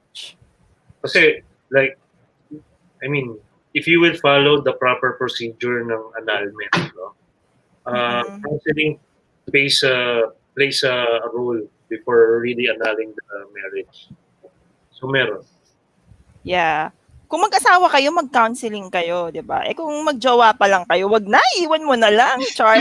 Kasi, like, I mean, if you will follow the proper procedure ng annulment, no? Counseling plays a role before really annulling the marriage. So, meron. Yeah. Kung mag-asawa kayo, mag-counseling kayo, di ba? Kung mag-jowa pa lang kayo, wag na, iwan mo na lang, Char.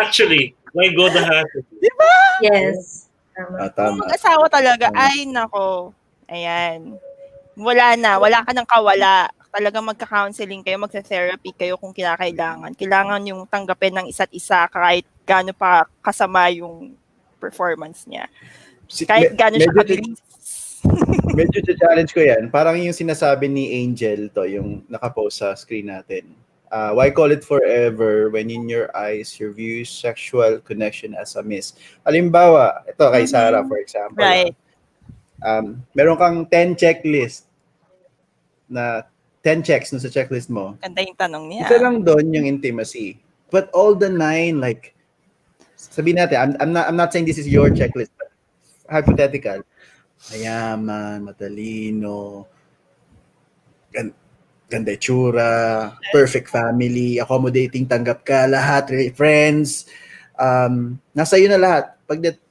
Actually, why go the hassle? Di ba? Yes. Tama. Kung Tama. mag-asawa talaga, Tama. ay nako, ayan. Wala ka ng kawala. Talagang magka-counseling kayo, magte-therapy kayo kung kinakailangan. Kailangan yung tanggapin ng isa't isa kahit gaano pa kasama yung performance niya. Kahit gaano siya Medyo kabilis. medyo challenge ko yan. Parang yung sinasabi ni Angel to, yung nakapost sa screen natin. Why call it forever when in your eyes you view sexual connection as a miss? Halimbawa, ito kay Sarah for example. Right. Meron kang 10 checklist na 10 checks no sa checklist mo. Ganda yung tanong niya. Isa lang doon yung intimacy. But all the 9, like, sabihin natin, I'm not saying this is your checklist, but hypothetical. Mayaman, matalino, ganda itsura, perfect family, accommodating, tanggap ka, lahat, friends, nasa iyo na lahat.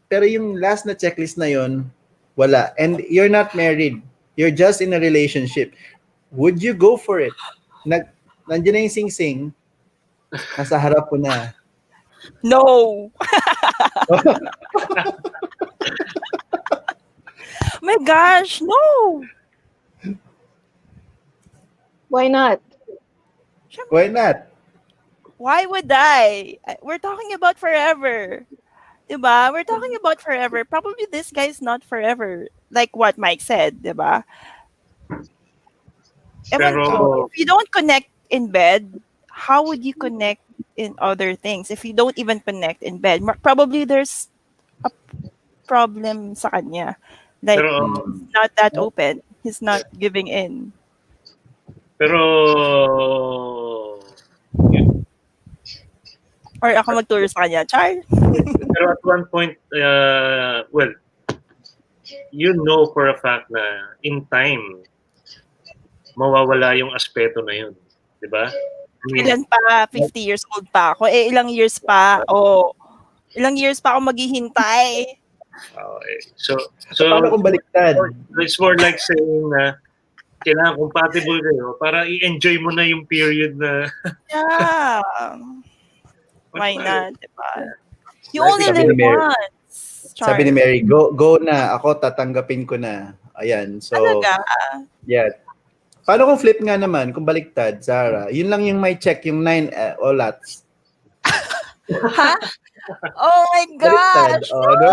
Pero yung last na checklist na yon, wala. And you're not married. You're just in a relationship. Would you go for it? Nandiyan na yung sing-sing, nasa harap ko na. No! My gosh, no! Why not? Why not? Why would I? We're talking about forever. Diba? We're talking about forever. Probably this guy's not forever. Like what Mike said, diba? Ewan Pero, ko, if you don't connect in bed, how would you connect in other things? If you don't even connect in bed, probably there's a problem sa kanya. Like, pero, he's not that open. He's not giving in. pero, Or ako magturo sa kanya. Char? pero at one point, well, you know for a fact na in time, mawawala yung aspeto na yun. Di ba? Ilan pa? 50 years old pa ako. Eh, ilang years pa? Oh, ilang years pa ako maghihintay. Okay. So, Paano kung baliktad? it's more like saying na kailangan compatible kayo para i-enjoy mo na yung period na Yeah. Why not? Diba? You Like, only sabi live ni Mary- once. Char. Sabi ni Mary, go na. Ako, tatanggapin ko na. Ayan. So, Talaga? yeah. Paano kung flip nga naman, kung baliktad, Zara? Yun lang yung may check, yung 9 olats. Ha? Oh my Baliktad. gosh! Oh, No! ano?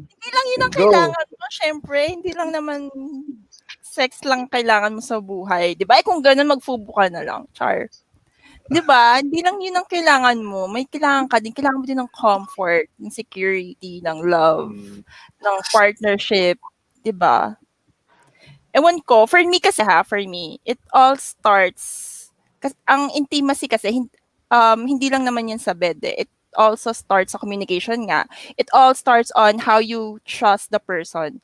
Hindi lang yun ang Go. kailangan mo. Siyempre, hindi lang naman sex lang kailangan mo sa buhay. Di ba? Eh, kung ganun, magfubo ka na lang. Char. Di ba? Hindi lang yun ang kailangan mo. May kailangan ka din. Kailangan mo din ng comfort, ng security, ng love, ng partnership. Di ba? Ewan ko, for me, it all starts, kasi ang intimacy kasi, hindi lang naman yun sa bed eh. It also starts sa communication nga. It all starts on how you trust the person.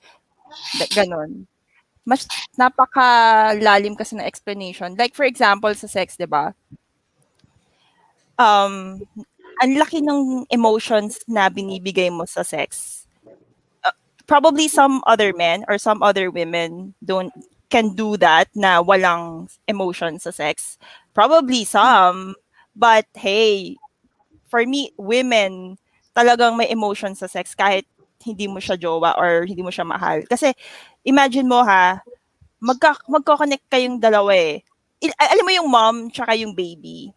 Ganon. Mas napakalalim kasi ng explanation. Like for example, sa sex, di ba? Ang laki ng emotions na binibigay mo sa sex. Probably some other men or some other women can do that na walang emotion sa sex. Probably some, but hey, for me, women talagang may emotion sa sex kahit hindi mo siya jowa or hindi mo siya mahal. Kasi imagine mo ha, magko-connect kayong dalawa eh. Alam mo yung mom tsaka yung baby.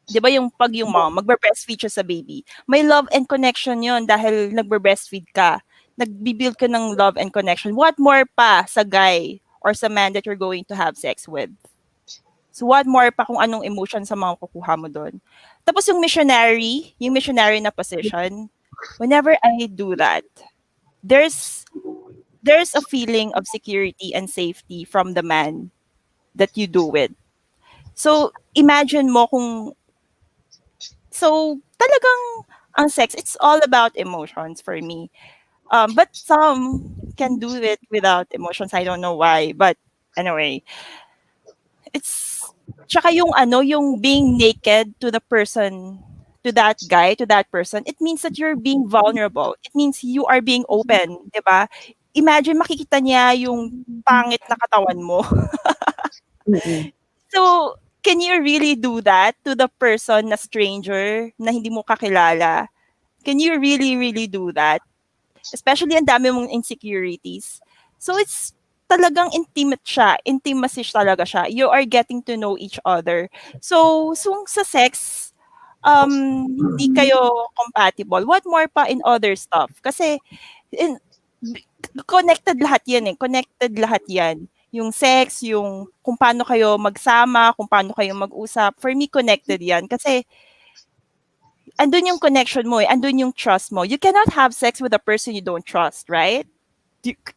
'Di ba yung pag yung mom magbe-breastfeed siya sa baby. May love and connection 'yon dahil nagbe-breastfeed ka. Nagbi-build ka ng love and connection. What more pa sa guy or sa man that you're going to have sex with? So what more pa kung anong emotion sa mga kukuha mo doon. Tapos yung missionary na position, whenever I do that, there's a feeling of security and safety from the man that you do with. So imagine mo kung talagang ang sex, it's all about emotions for me. But some can do it without emotions. I don't know why. But anyway, it's tsaka yung being naked to the person, to that guy, to that person, it means that you're being vulnerable. It means you are being open, 'di ba? Imagine makikita niya yung pangit na katawan mo. So, can you really do that to the person na stranger na hindi mo kakilala? Can you really, really do that? Especially ang dami mong insecurities. So it's talagang intimate siya. Intimacy talaga siya. You are getting to know each other. So sa sex, hindi kayo compatible. What more pa in other stuff? Kasi in, connected lahat yan eh. Connected lahat yan. Yung sex, yung kung paano kayo magsama, kung paano kayo mag-usap. For me, connected yan. Kasi andun yung connection mo eh. Andun yung trust mo. You cannot have sex with a person you don't trust, right?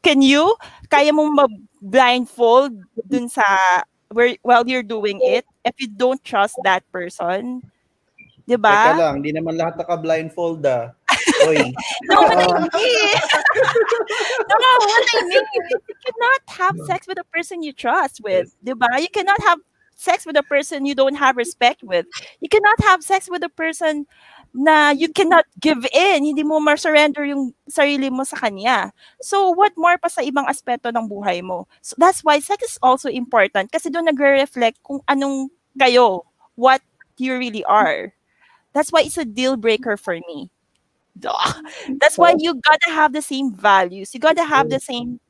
Can you? Kaya mong ma-blindfold dun sa while you're doing it if you don't trust that person? Teka Diba? lang, hindi naman lahat naka-blindfold Oy. No, what I mean. No, what I mean is you cannot have sex with a person you trust with. Yes. Diba? You cannot have sex with a person you don't have respect with. You cannot have sex with a person na you cannot give in. Hindi mo ma-surrender yung sarili mo sa kanya. So, what more pa sa ibang aspeto ng buhay mo? So, that's why sex is also important kasi doon nagre-reflect kung anong kayo, what you really are. That's why it's a deal breaker for me. That's why you gotta have the same values. You gotta have the same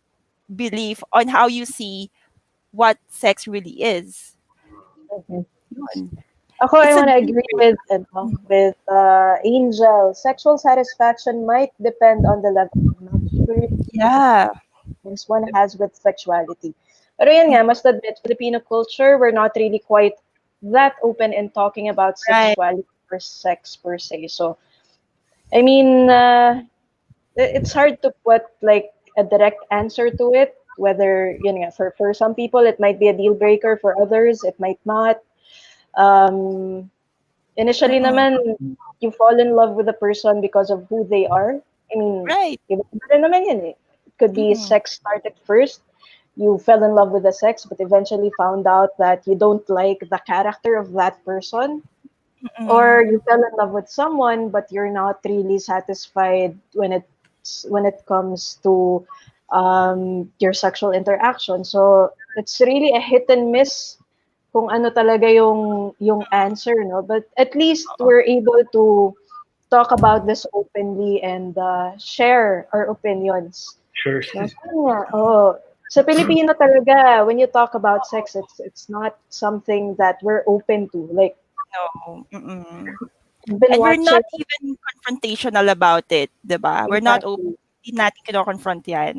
belief on how you see what sex really is. Mhm. Yun. Ako, It's I a want to deal agree breaker. with Angel. Sexual satisfaction might depend on the level of maturity Yeah. one has with sexuality. Pero yun nga, must admit, Filipino culture, we're not really quite that open in talking about Right. sexuality or sex per se. So, I mean, it's hard to put like a direct answer to it. Whether yun nga, for some people it might be a deal breaker, for others it might not. Um, Initially Mm-mm. naman, you fall in love with a person because of who they are. I mean, Right. iba rin naman yun eh. It could be Mm-mm. sex started first. You fell in love with the sex, but eventually found out that you don't like the character of that person. Or Mm-mm. you fell in love with someone, but you're not really satisfied when it comes to your sexual interaction. So it's really a hit and miss kung ano talaga yung answer, no? But at least we're able to talk about this openly and share our opinions. Sure. No? So, yun nga, oh, sa Pilipino talaga, when you talk about sex, it's not something that we're open to. Like, No. Mm-mm. we've been And we're watching not even confrontational about it, diba? We're not open. exactly. Hindi natin kino-confront yan.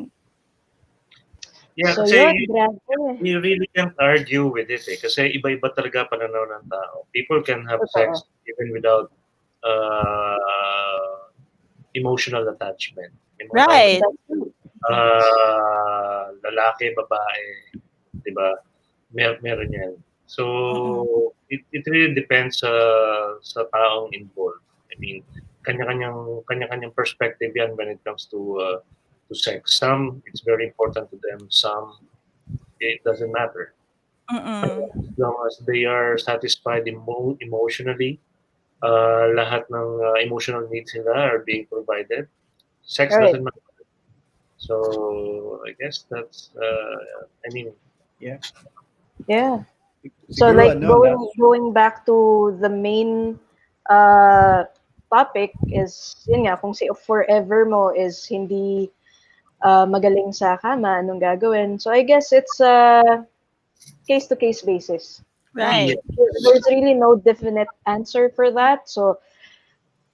Yeah, So kasi yun, grabe. you really can't argue with it eh. Kasi iba-iba talaga pananaw ng tao. People can have Totoo. sex even without uh, emotional attachment. May mga tao Right. That's true. lalaki, babae, 'di ba? Meron 'yan. So Mm-mm. it really depends sa taong involved. I mean, kanya-kanyang perspective 'yan when it comes to sex. Some it's very important to them, some it doesn't matter. Mm-mm. As long as they are satisfied emotionally, lahat ng emotional needs nila are being provided. Sex Right. doesn't matter. So I guess that's I mean Yeah. Yeah. So Siguro like ano, last going back to the main uh topic is yun nga kung si forever mo is hindi magaling sa kama, anong gagawin? So I guess it's a case to case basis. No? yeah, Right. There's really no definite answer for that. So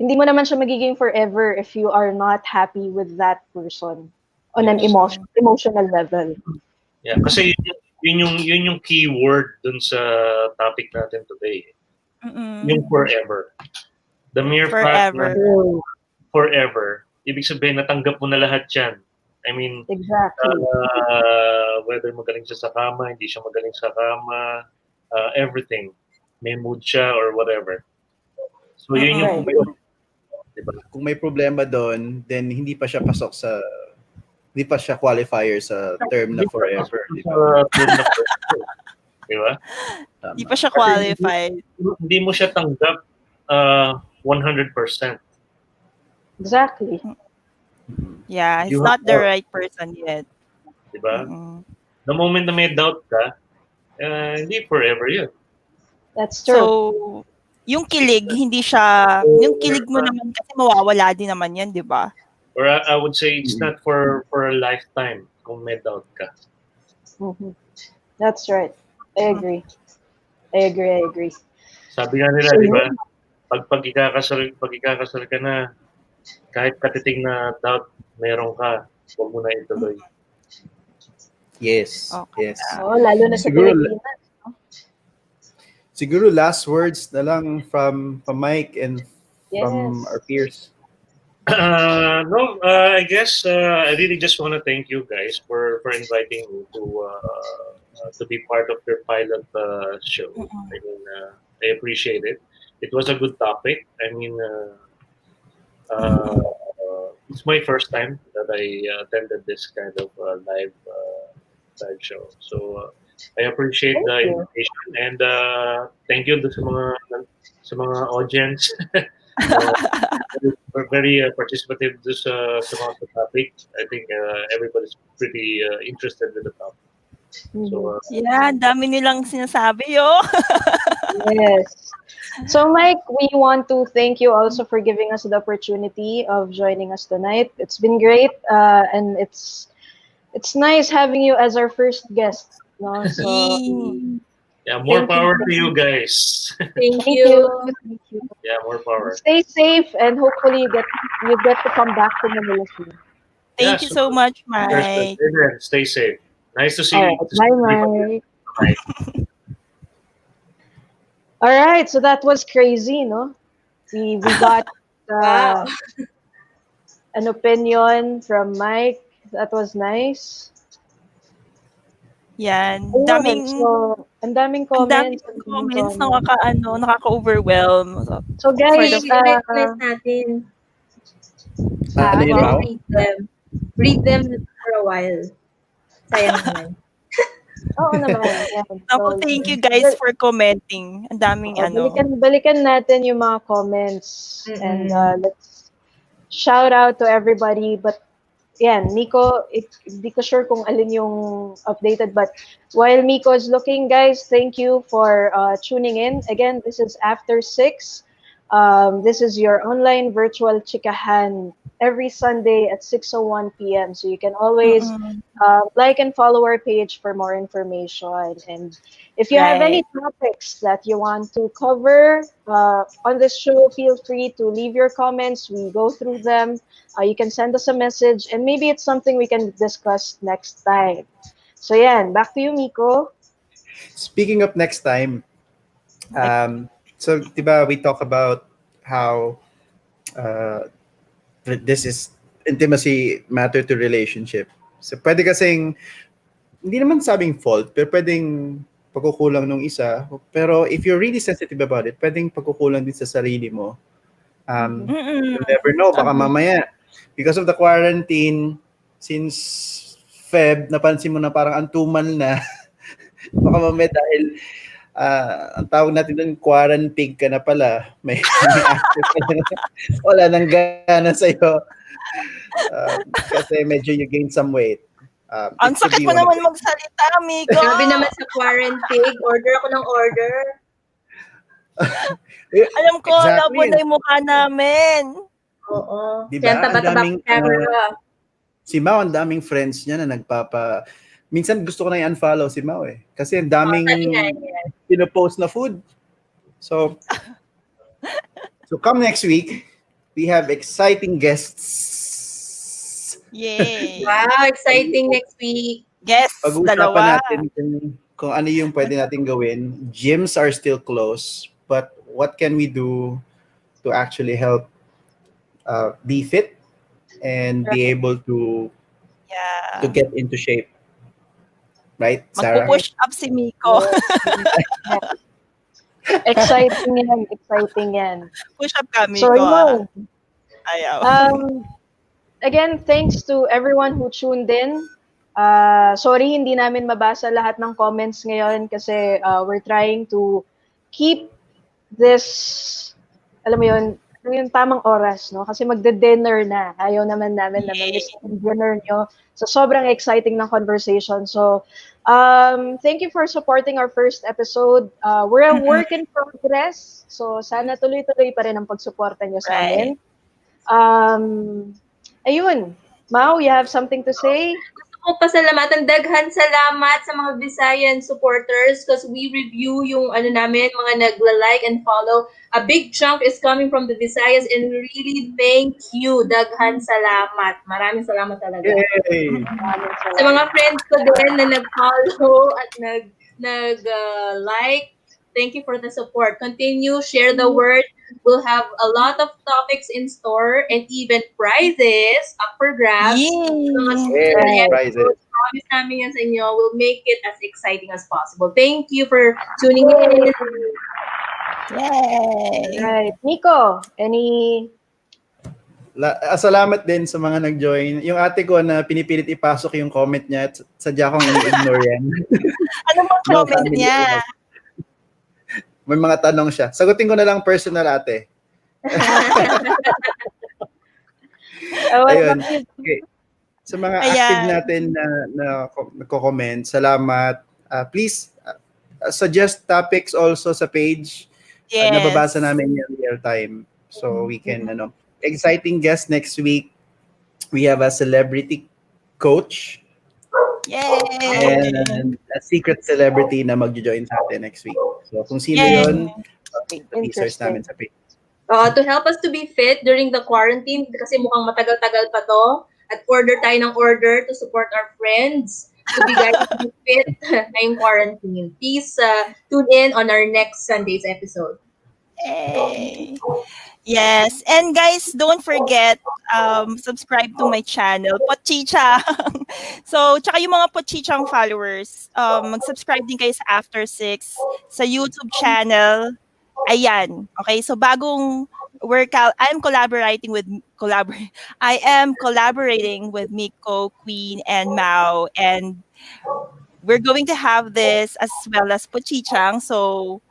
hindi mo naman siya magiging forever if you are not happy with that person on an yes. emotional level. Yeah, kasi yun yung keyword dun sa topic natin today. Yung Mm-mm. forever. The mere fact na Forever. True. forever, ibig sabihin natanggap mo na lahat 'yan. I mean, Exactly. whether magaling siya sa kama, hindi siya magaling sa kama, everything. May mood siya or whatever. So yun yung Right. Mm-mm. forever, di ba? kung may problema doon, then hindi pa siya qualifier sa term na Hindi pa forever, pasok di sa ba? term na forever, di ba? Di Tama. pa siya Kasi qualified. hindi mo siya tanggap 100%. Exactly. Yeah, he's You have not the more, right person yet. di ba? Mm-mm. The moment na may doubt ka, hindi forever yun. That's true. So, yung kilig, hindi siya, yung kilig mo naman kasi mawawala din naman yan, di ba? Or I would say it's Mm. not for a lifetime kung may doubt ka. Mhm. That's right. I agree. I agree. I agree. Sabi nga nila, So di ba? yeah. Pag ikakasal ka na, kahit katiting na doubt meron ka, huwag mo na ituloy. Yes, Okay. yes. Oh, lalo na sa Siguro, Pilipinas. siguro last words na lang from Mike and from our Yes. peers. No, I guess I really just want to thank you guys for inviting me to be part of your pilot show. I mean, I appreciate it. It was a good topic. I mean, it's my first time that I attended this kind of live show. So I appreciate Thank the you. invitation and thank you to sa mga audience. uh, we're very participative this sa mga topic. I think everybody's pretty interested with the topic. Mhm. So Yeah, ang dami nilang sinasabi, oh. Yes. So, Mike, we want to thank you also for giving us the opportunity of joining us tonight. It's been great, and it's nice having you as our first guest. No, so Yee. yeah, more thank you, power to you guys. Thank thank you. you, thank you. Yeah, more power. Stay safe, and hopefully you get to come back to Manila soon. Yeah, Thank you so so much, cheers, guys. Mike. Stay safe. Nice to All see right, to see bye, everybody. Mike. Bye. All right, so that was crazy, no? We got Wow. uh, an opinion from Mike. That was nice. Yan. Ayun, so Ang daming ang daming comments, comments. nakaka-overwhelm. So For Sige, the guys, i-recognize natin. Ano yun, Let's Mao? wow. read them. Read them for a while. Sayang naman. oo naman, yan. Naku, So, thank you guys for commenting. Ang daming balikan natin yung mga comments and Mm-mm. let's shout out to everybody. But yan, Miko, hindi ko sure kung alin yung updated. But while Miko is looking, guys, thank you for tuning in. Again, this is After 6. This is your online virtual chikahan every Sunday at 6:01 p.m. So you can always Mm. like and follow our page for more information. And if you have any Right. topics that you want to cover on this show, feel free to leave your comments. We go through them. You can send us a message, and maybe it's something we can discuss next time. So, yeah, back to you, Miko. Speaking of next time, so diba we talk about how uh, this is intimacy matter to relationship. So pwede kasing hindi naman sabing fault, pero pwedeng pagkukulang nung isa. Pero if you're really sensitive about it, pwedeng pagkukulang din sa sarili mo. Mm. You'll never know. Baka Agree. mamaya, because of the quarantine, since Feb, napansin mo na parang antumal na. Baka mamaya dahil ang tawag natin doon, quarantine ka na pala. May access ka na. Wala nang gana sa'yo. Kasi medyo you gain some weight. Ang It could sakit be mo one of naman the... magsalita, Miko. Grabe naman sa quarantine. Order ako ng order. Alam ko, labo Exactly. na yung mukha namin. Oo. Diba? Kaya ang Ang taba-taba daming... ko camera. si Mau, ang daming friends niya na nagpapa... Minsan gusto ko na i-unfollow si Mau eh. Kasi ang daming Kaingay yan. pinopost na food. So come next week, we have exciting guests. Yay. Wow, exciting next week. Yes, Pag-uusapan dalawa. natin kung ano yung pwede natin gawin. Gyms are still closed, but what can we do to actually help be fit and be able to Yeah. get into shape? Right, Sarah? Magpo-push up si Miko. Exciting yan. Push up ka, So, Miko. yun. Ayaw. Again, thanks to everyone who tuned in. Sorry, hindi namin mabasa lahat ng comments ngayon kasi we're trying to keep this, alam mo yun, yung tamang oras, no? Kasi magde-dinner na. Ayaw naman namin na miss yung dinner nyo. So, sobrang exciting ng conversation. So, thank you for supporting our first episode. We're a work in progress. So, sana tuloy-tuloy pa rin ang pagsuporta nyo sa amin. Ayun. Mau, you have something to say? Gusto kong pasalamatan, daghan salamat sa mga Visayan supporters because we review yung ano namin, mga nagla-like and follow. A big chunk is coming from the Visayas and we really thank you. Daghan salamat. Maraming salamat talaga. Yay! Maraming Sa salamat. mga friends ko din na nag-follow at like, thank you for the support. Continue, share the word. We'll have a lot of topics in store and even prizes up for grabs. Mga Yay! susunod na Yay! episodes, Prizes. promise namin yan sa inyo. We'll make it as exciting as possible. Thank you for tuning in. Yay! Right. Nico, any... Salamat din sa mga nag-join. Yung ate ko na pinipilit ipasok yung comment niya at sadya kong ini-ignore yan. Ano bang No comment family niya? allowed. May mga tanong siya. Sagutin ko na lang personal, ate. what Ayun. about you? Okay. Sa mga Ayan. active natin na nagko-comment, salamat. Please suggest topics also sa page. Yes. Nababasa namin yung real time. So we can, exciting guest next week. We have a celebrity coach Yay! and a secret celebrity na mag-join sa atin next week. So kung sino Yay! yun, teasers Interesting. namin sa page. To help us to be fit during the quarantine kasi mukhang matagal-tagal pa to at order tayo ng order to support our friends to be guys to be fit ngayong quarantine. Please tune in on our next Sunday's episode. Yay! Yes. And guys, don't forget, subscribe to my channel, Pochichang. So, tsaka yung mga Pochichang followers, mag-subscribe din kayo sa After 6 sa YouTube channel. Ayan. Okay, so bagong workout, I am collaborating with Miko, Queen, and Mao, and we're going to have this as well as Pochichang. So,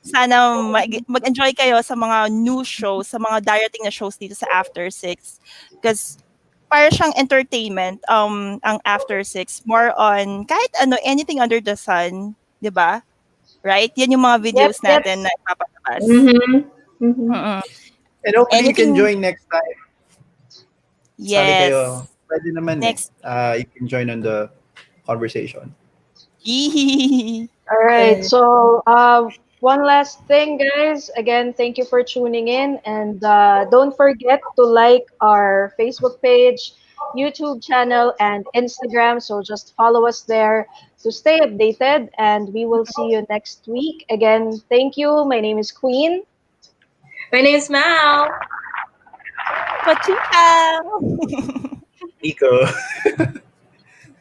sana mag-enjoy kayo sa mga new shows, sa mga darating na shows dito sa After 6. Because para siyang entertainment, ang After 6. More on kahit ano, anything under the sun, di ba? Right? Yan yung mga videos Yep. natin na ipapalabas. Mm-mm. And hopefully you can Anything- join next time. Sali kayo. Yes. Pwede naman Next. You can join on the conversation. Yee. All right. Okay. So, one last thing, guys. Again, thank you for tuning in. And don't forget to like our Facebook page, YouTube channel, and Instagram. So just follow us there to stay updated. And we will see you next week. Again, thank you. My name is Queen. My name is Mal. Pochichang. Nico.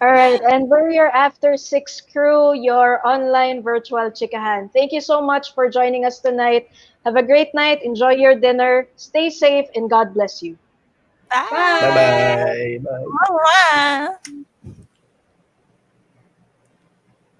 All right, and we're your After 6 crew, your online virtual chikahan. Thank you so much for joining us tonight. Have a great night. Enjoy your dinner. Stay safe, and God bless you. Bye. Bye-bye. Bye. Mwah.